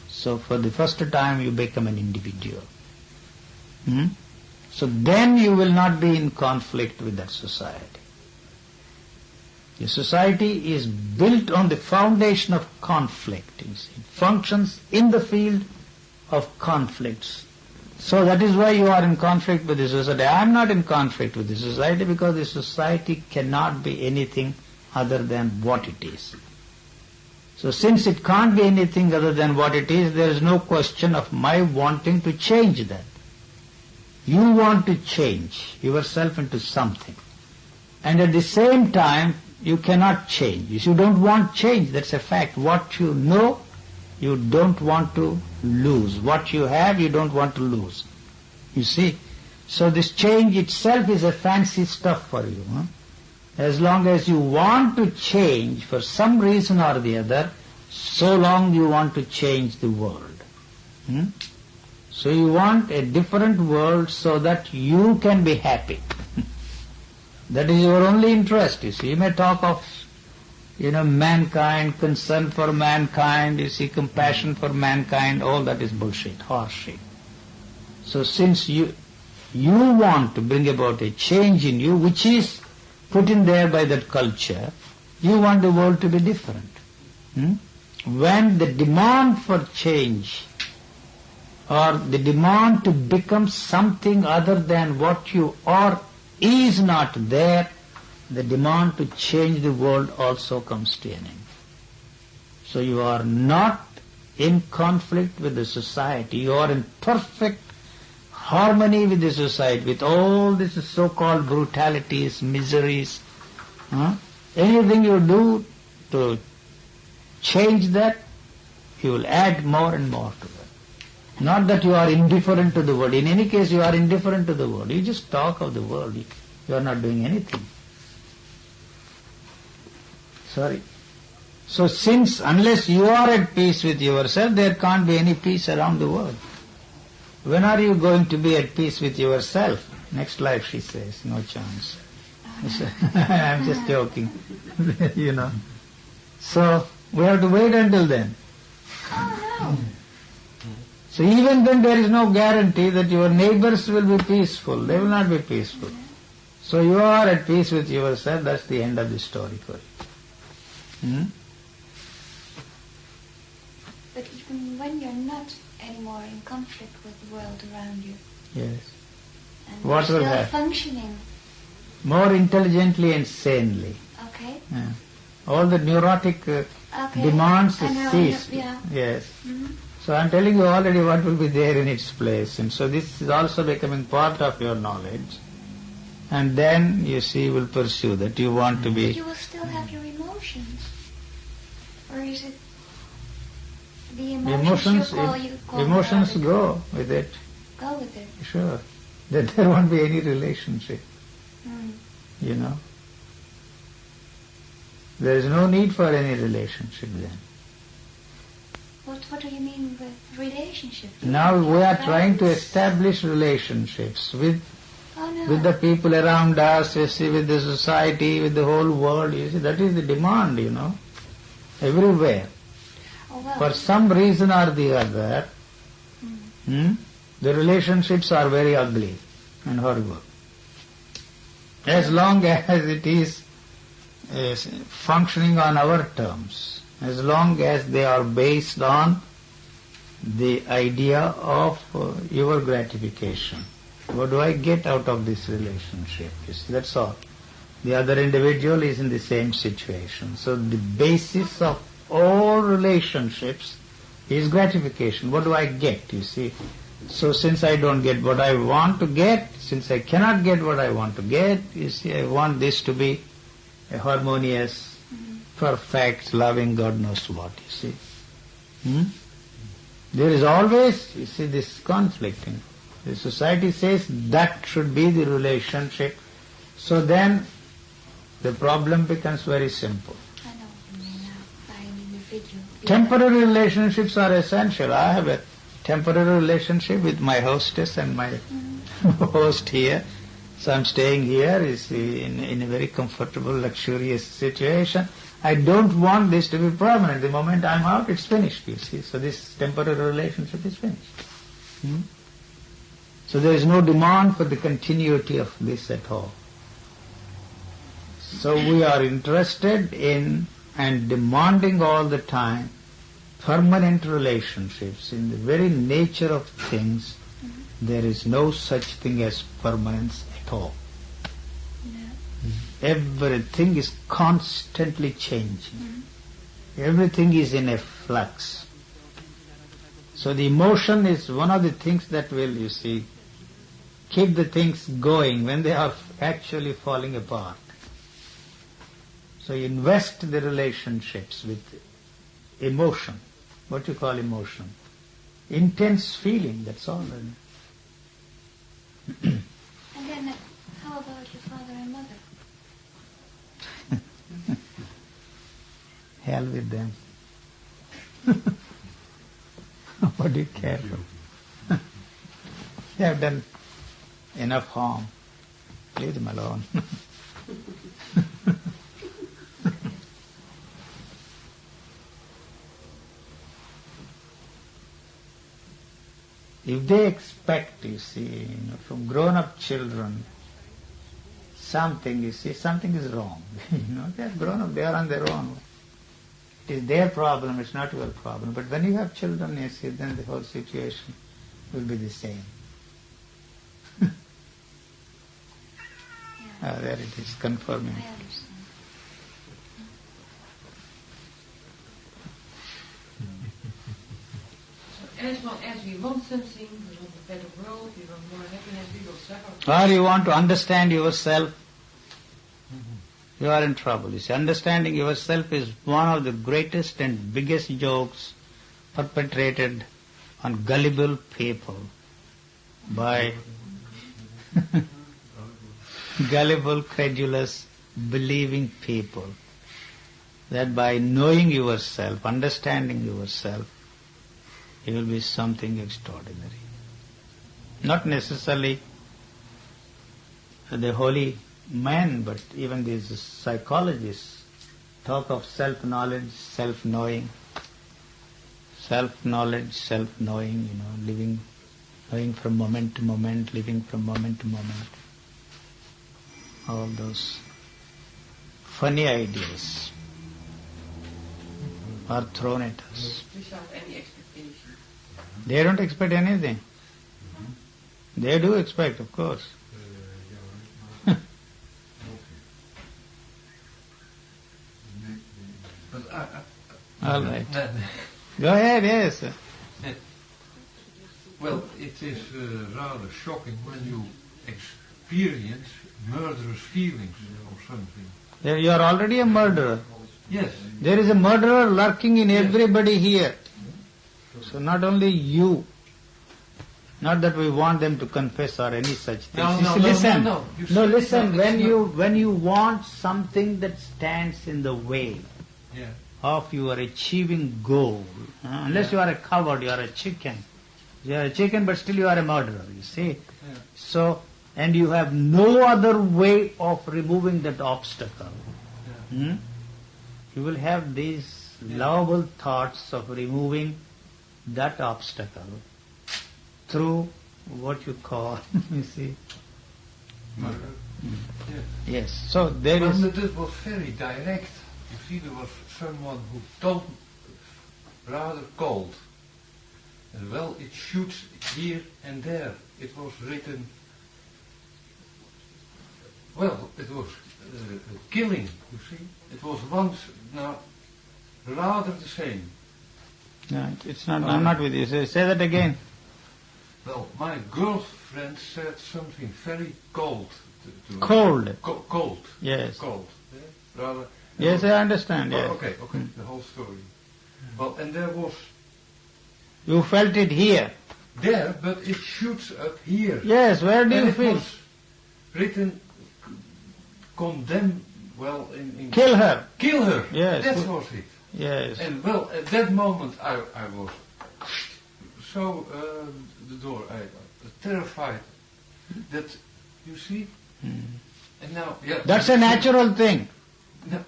So for the first time you become an individual. So then you will not be in conflict with that society. The society is built on the foundation of conflict. You see. It functions in the field of conflicts. So that is why you are in conflict with the society. I am not in conflict with the society because the society cannot be anything other than what it is. So since it can't be anything other than what it is, there is no question of my wanting to change that. You want to change yourself into something. And at the same time, you cannot change. You don't want change, that's a fact. What you know, you don't want to lose. What you have, you don't want to lose. You see? So this change itself is a fancy stuff for you. As long as you want to change for some reason or the other, so long you want to change the world. So you want a different world so that you can be happy. That is your only interest, you see. You may talk of, mankind, concern for mankind, you see, compassion for mankind, all that is bullshit, horse shit. So since you want to bring about a change in you, which is put in there by that culture, you want the world to be different. When the demand for change or the demand to become something other than what you are is not there, the demand to change the world also comes to an end. So you are not in conflict with the society, you are in perfect harmony with the society, with all these so-called brutalities, miseries. Anything you do to change that, you will add more and more to it. Not that you are indifferent to the world. In any case, you are indifferent to the world. You just talk of the world. You are not doing anything. Sorry. So unless you are at peace with yourself, there can't be any peace around the world. When are you going to be at peace with yourself? Next life, she says. No chance. I'm just joking. So we have to wait until then. Oh, no. So even then there is no guarantee that your neighbors will be peaceful. They will not be peaceful. So you are at peace with yourself. That's the end of the story for you. But even when you're not anymore in conflict with the world around you, Yes. and What you're will still happen? functioning, More intelligently and sanely. okay? Yeah. All the neurotic Okay. demands I know, cease. yeah. Yes. Mhm. So I'm telling you already what will be there in its place. And so this is also becoming part of your knowledge. And then, you see, you will pursue that. You want to But be... you will still have your emotions. Or is it the emotions Emotions go with it. Go with it. Sure. Then there won't be any relationship, Mm. There is no need for any relationship then. What do you mean with relationship? Now we are trying to Friends? establish relationships with Oh, no. the people around us, you see, with the society, with the whole world. You see, that is the demand, everywhere. Oh, well. For some reason or the other, the relationships are very ugly and horrible. As long as it is functioning on our terms, as long as they are based on the idea of your gratification. What do I get out of this relationship? You see, that's all. The other individual is in the same situation. So the basis of all relationships is gratification. What do I get, you see? So since I don't get what I want to get, since I cannot get what I want to get, you see, I want this to be a harmonious, perfect, loving, God knows what, you see. There is always, you see, this conflict. The society says that should be the relationship. So then the problem becomes very simple. I know what you mean now, by an individual. Temporary relationships are essential. I have a temporary relationship with my hostess and my host here. So I'm staying here in a very comfortable, luxurious situation. I don't want this to be permanent. The moment I'm out, it's finished, you see. So this temporary relationship is finished. So there is no demand for the continuity of this at all. So we are interested in and demanding all the time permanent relationships. In the very nature of things, there is no such thing as permanence at all. Everything is constantly changing. Everything is in a flux. So the emotion is one of the things that will, you see, keep the things going when they are actually falling apart. So you invest the relationships with emotion. What you call emotion? Intense feeling, that's all. And then, how about your father and mother? Hell with them. What do you care for? They have done enough harm. Leave them alone. If they expect, you see, from grown-up children, something, you see, something is wrong. They are grown up, they are on their own. It is their problem, it's not your problem. But when you have children, you see, then the whole situation will be the same. There it is, confirming. I understand. As long as we want something, we want a better world, we want more happiness, we will suffer. Or you want to understand yourself, you are in trouble. You see, understanding yourself is one of the greatest and biggest jokes perpetrated on gullible people by gullible, credulous, believing people. That by knowing yourself, understanding yourself, it will be something extraordinary. Not necessarily the holy men, but even these psychologists talk of self-knowledge, self-knowing, living, knowing from moment to moment, living from moment to moment. All those funny ideas are thrown at us. Without any expectation. They don't expect anything. They do expect, of course. All right. Go ahead, yes. Well, it is rather shocking when you experience murderous feelings or something. You are already a murderer. Yes. There is a murderer lurking in everybody here. So not only you, not that we want them to confess or any such things. Listen. Listen. When you want something that stands in the way of your achieving goal, unless you are a coward, you are a chicken. You are a chicken, but still you are a murderer. You see. Yeah. So, and you have no other way of removing that obstacle. You will have these lovable thoughts of removing that obstacle through what you call, you see, Murder. yes. So there is. But it was very direct. You see, there was someone who told rather cold. And well, it shoots here and there. It was written. Well, it was killing. You see, it was once now rather the same. No, it's not. I'm not with you. Say that again. Well, my girlfriend said something very cold to me. Cold. Cold. Yes. Cold. Yeah? Rather. Yes, I understand. Oh, Yes. okay, the whole story. Well, and there was You felt it here. there, but it shoots up here. Yes. Where do and you it feel? was written, condemn. Well, in Kill her. kill her. Yes. That was it. Yes. And well, at that moment, I was so the door. I terrified that you see. And now, That's a natural thing. No.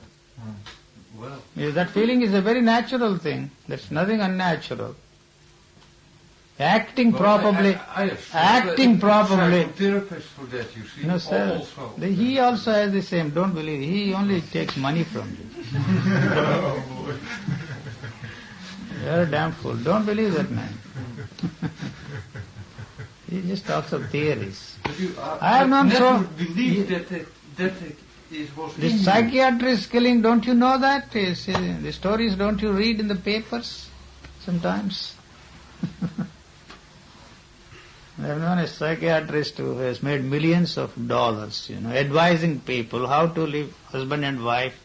Well, Yes, that feeling is a very natural thing. There's nothing unnatural. Acting properly. I have acting properly. Psychotherapist for that, you see. No, sir. Also. He also has the same. Don't believe. He only takes money from you. You're a damn fool. Don't believe that man. He just talks of theories. But you, I have known never so. believed that it was The in you. psychiatrist killing, don't you know that? The stories don't you read in the papers sometimes? I have known a psychiatrist who has made millions of dollars, advising people how to live, husband and wife,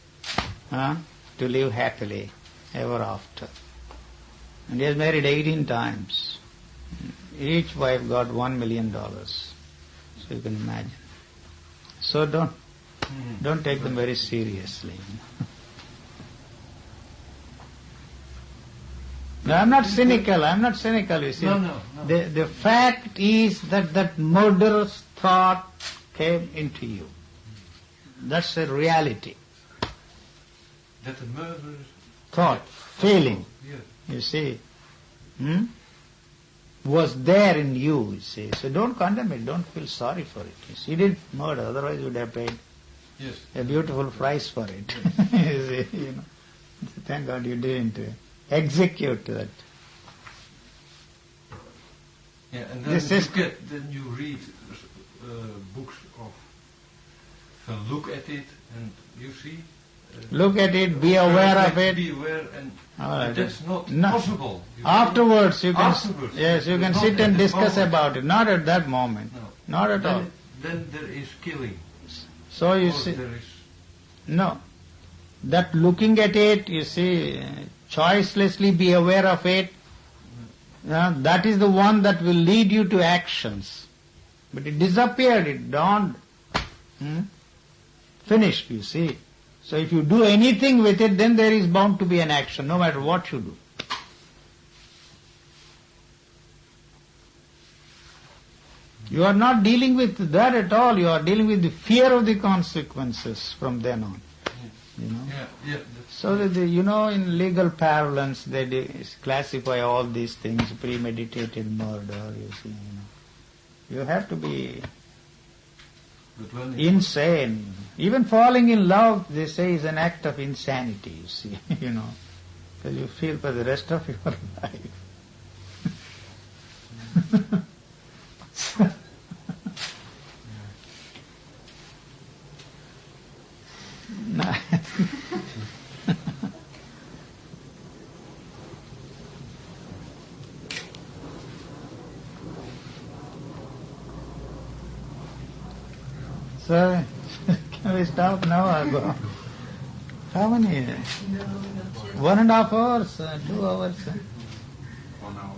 to live happily ever after. And he has married 18 times. Each wife got $1 million. So you can imagine. So don't take them very seriously. No, I'm not cynical, you see. No. The fact is that murderous thought came into you. That's a reality. That the murderers... Thought, feeling, Yes. you see. was there in you see. So don't condemn it, don't feel sorry for it. You see, you didn't murder, otherwise you would have paid a beautiful price for it. You see, you know. Thank God you didn't execute that. Yeah, and then then you read books of look at it and you see. Look at it, be aware of it. Be aware, and Right. that's not No. possible. Afterwards you can Afterwards. you can Not sit at and that discuss moment. about it. Not at that moment. No. Not at all. Then there is killing. So you Or see, there is no. That looking at it, you see, choicelessly be aware of it, that is the one that will lead you to actions. But it disappeared, it dawned. Finished, you see. So if you do anything with it, then there is bound to be an action, no matter what you do. You are not dealing with that at all, you are dealing with the fear of the consequences from then on. You know? yeah. So that in legal parlance they classify all these things, premeditated murder, you see. You have to be But when insane. Even falling in love, they say, is an act of insanity, you see, because you feel for the rest of your life. No. So, can we stop now or go? How many? 1.5 hours? 2 hours? 1 hour.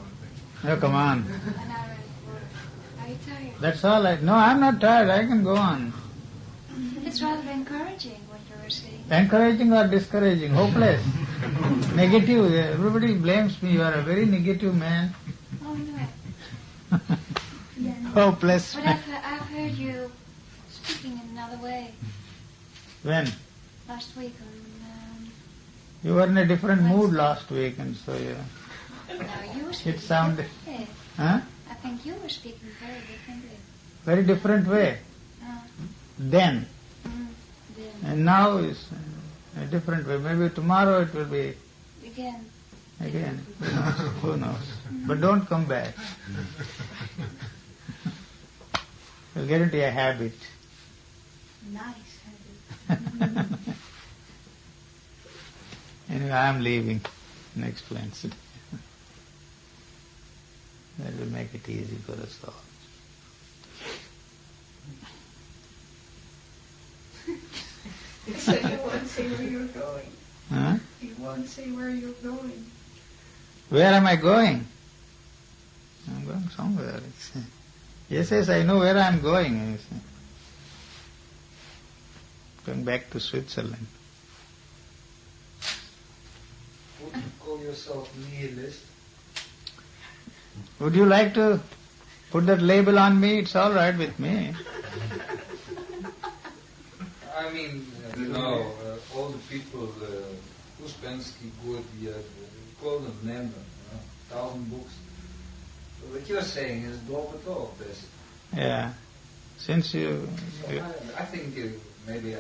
Oh, come on. An hour and 4. Are you tired? That's all. No, I'm not tired. I can go on. It's rather encouraging what you were saying. Encouraging or discouraging? Hopeless. Negative. Everybody blames me. You are a very negative man. Oh no. Hopeless. But I've heard you speaking in another way When? last week on. You were in a different mood last week, and so No, you were speaking sounded- differently. huh? I think you were speaking very differently. Very different way. Then. Then And now is a different way. Maybe tomorrow it will be again. Who knows? But don't come back. You'll get into a habit. Nice habit. Anyway, I am leaving next Wednesday. That will make it easy for us all. So you won't say where you're going. Huh? You won't say where you're going. Where am I going? I'm going somewhere. Yes, I know where I am going. Going back to Switzerland. Would you call yourself nihilist? Would you like to put that label on me? It's all right with me. I mean, all the people, Uspensky, Gurdjieff, call them names, 1,000 books. So what you're saying is drop it off, basically. Yeah. Since you I think maybe I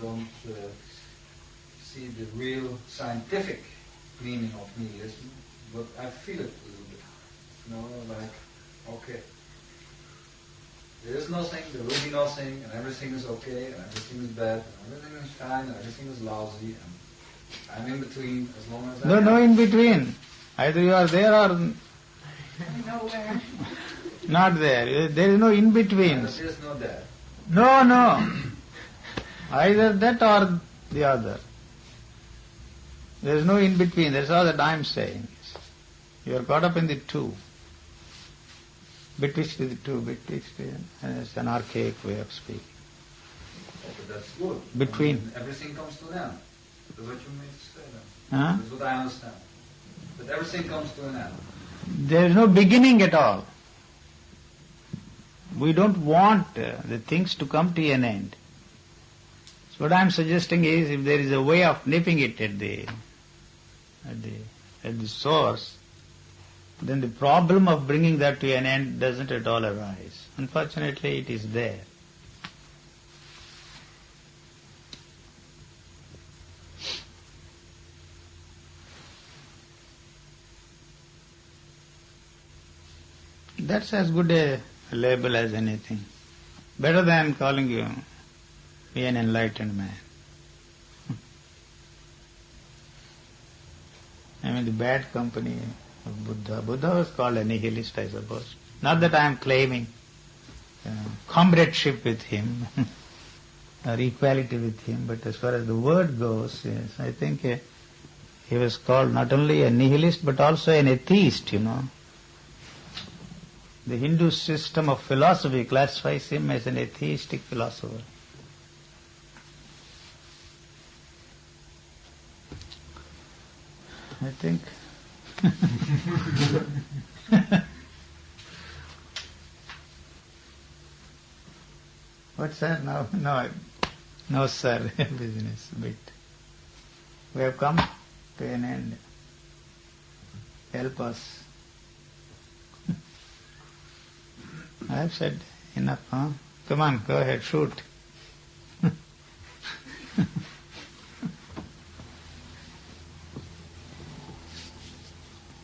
don't see the real scientific meaning of nihilism, but I feel it a little bit. Like, okay, there is nothing, there will be nothing, and everything is okay, and everything is bad, and everything is fine, and everything is lousy, and I'm in between as long as I no in between. Either you are there or Nowhere. not there. There is no in between. There is no that. No. Either that or the other. There is no in between. That's all that I am saying. You are caught up in the two. Betwixt the two, it's an archaic way of speaking. But that's good. Between. I mean, everything comes to an end. That's what you mean to say then. Huh? That's what I understand. But everything comes to an end. There is no beginning at all. We don't want the things to come to an end. So what I am suggesting is, if there is a way of nipping it at the source, then the problem of bringing that to an end doesn't at all arise. Unfortunately, it is there. That's as good a label as anything. Better than calling you an enlightened man. I mean, the bad company of Buddha. Buddha was called a nihilist, I suppose. Not that I am claiming comradeship with him or equality with him, but as far as the word goes, yes, I think he was called not only a nihilist but also an atheist, The Hindu system of philosophy classifies him as an atheistic philosopher. I think what's that now? No sir, business bit. We have come to an end. Help us. I have said enough, huh? Come on, go ahead, shoot.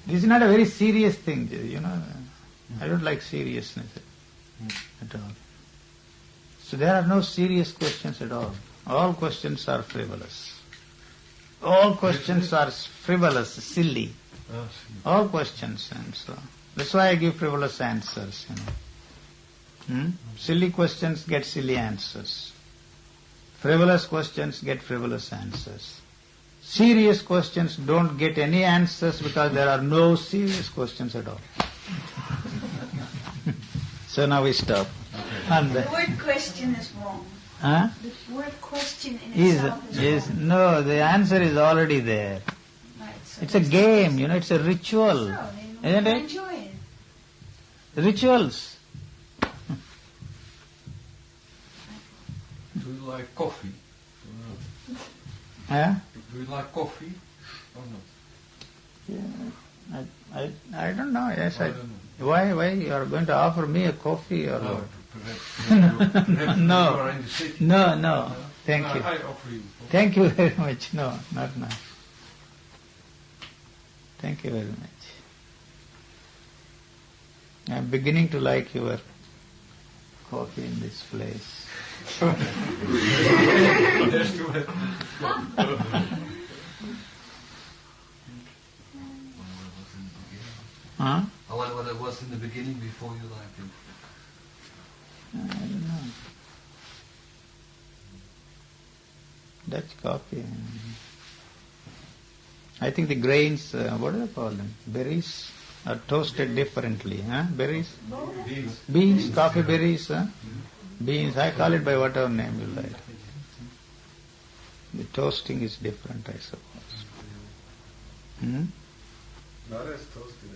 This is not a very serious thing, I don't like seriousness at all. So there are no serious questions at all. All questions are frivolous. All questions are frivolous, silly. All questions, and so that's why I give frivolous answers, Silly questions get silly answers. Frivolous questions get frivolous answers. Serious questions don't get any answers because there are no serious questions at all. So now we stop. The word question is wrong. Huh? The word question in itself is wrong. No, the answer is already there. Right, so It's a game, it's a ritual. So, Isn't it? enjoy it. Rituals. Do you like coffee? Huh? Do you like coffee or not? Yeah, I don't know. Yes, I don't know. Why you are going to offer me a coffee or No, what? perhaps No. you are in the city. No. Thank No, you. I offer you coffee. Thank you very much. No, not now. Thank you very much. I am beginning to like your coffee in this place. Yes, go ahead. Huh? What it was in the beginning before you liked it? I don't know. Dutch coffee. I think the grains, what do they call them? Berries are toasted differently. Huh? Berries? Beans, coffee berries. Huh? Beans, I call it by whatever name you like. The toasting is different, I suppose. Not as toasted,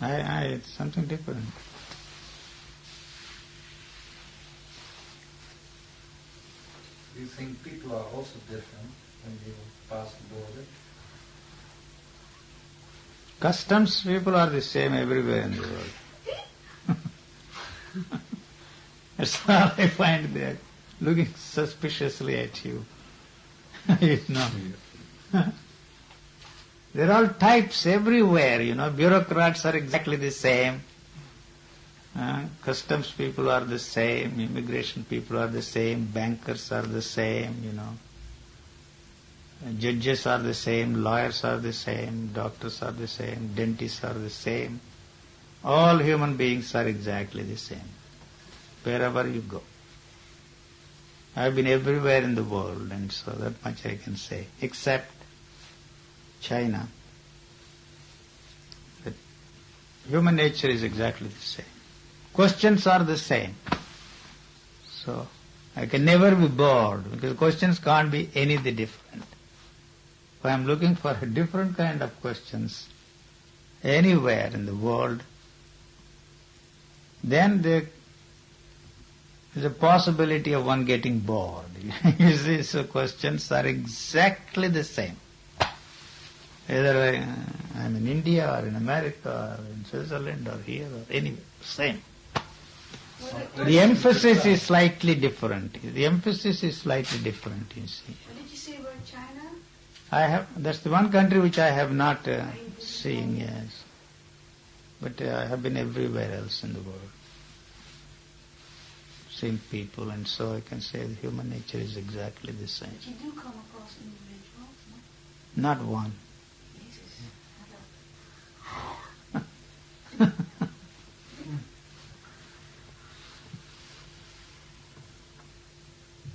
I think. It's something different. Do you think people are also different when you pass the border? Customs people are the same everywhere in the world. That's all I find there, looking suspiciously at you. There are all types everywhere, bureaucrats are exactly the same. Customs people are the same, immigration people are the same, bankers are the same, Judges are the same, lawyers are the same, doctors are the same, dentists are the same. All human beings are exactly the same, wherever you go. I've been everywhere in the world, and so that much I can say, except China. But human nature is exactly the same. Questions are the same. So I can never be bored, because questions can't be any different. If I am looking for a different kind of questions anywhere in the world, then there is a possibility of one getting bored. You see, so questions are exactly the same. Either I'm in India or in America or in Switzerland or here or anywhere, same. The emphasis is slightly different. The emphasis is slightly different, you see. What did you say about China? That's the one country which I have not seen, yes. But I have been everywhere else in the world. Seen people, and so I can say the human nature is exactly the same. But you do come across individuals, no? Not one. Jesus.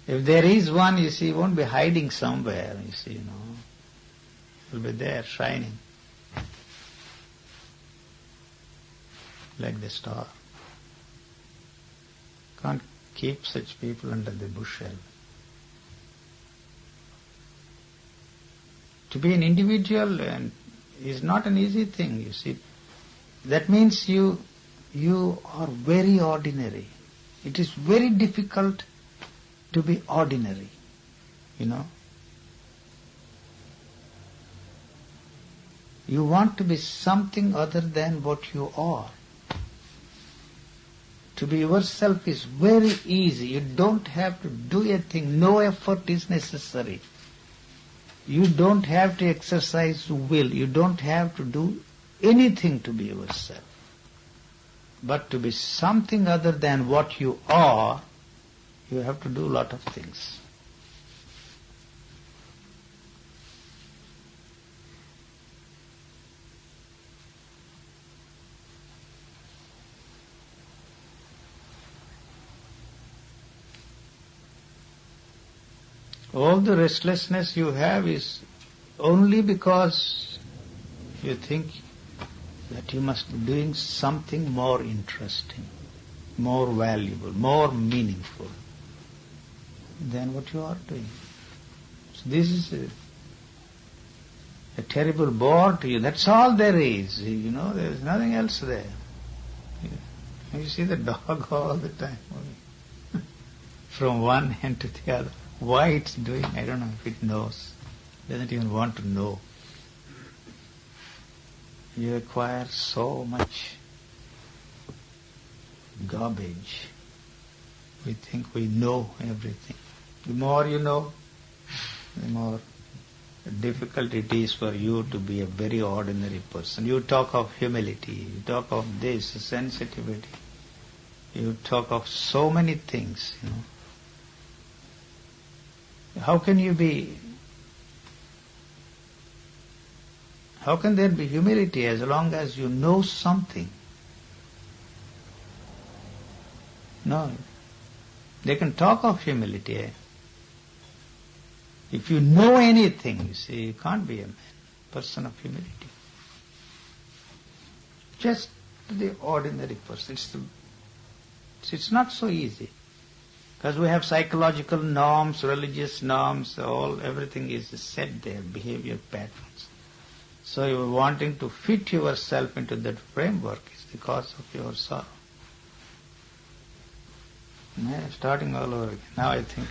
If there is one, you see, he won't be hiding somewhere, you see, He'll be there, shining. Like the star. Can't keep such people under the bushel. To be an individual is not an easy thing, you see. That means you are very ordinary. It is very difficult to be ordinary, You want to be something other than what you are. To be yourself is very easy. You don't have to do a thing. No effort is necessary. You don't have to exercise will. You don't have to do anything to be yourself. But to be something other than what you are, you have to do a lot of things. All the restlessness you have is only because you think that you must be doing something more interesting, more valuable, more meaningful than what you are doing. So this is a terrible bore to you. That's all there is. There is nothing else there. You see the dog all the time, from one end to the other. Why it's doing, I don't know if it knows. It doesn't even want to know. You acquire so much garbage. We think we know everything. The more you know, the more difficult it is for you to be a very ordinary person. You talk of humility, you talk of this, sensitivity, you talk of so many things, How can there be humility as long as you know something? No. They can talk of humility. If you know anything, you see, you can't be a person of humility. Just the ordinary person. It's not so easy. Because we have psychological norms, religious norms, everything is set there, behavior patterns. So you are wanting to fit yourself into that framework is the cause of your sorrow. Starting all over again. Now I think,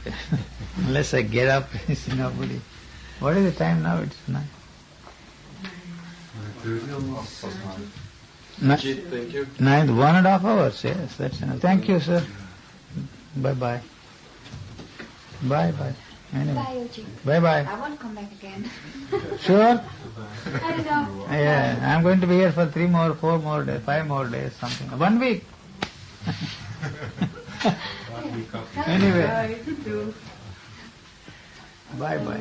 unless I get up, I see nobody. What is the time now? It's 9. Thank you. 9, 1.5 hours, yes, that's enough. Thank you, sir. Bye-bye. Bye-bye. Anyway. Bye, Eugene. Bye-bye. I want to come back again. Sure? I don't know. Yeah, I'm going to be here for 3 more, 4 more days, 5 more days, something. 1 week. Anyway. Bye-bye.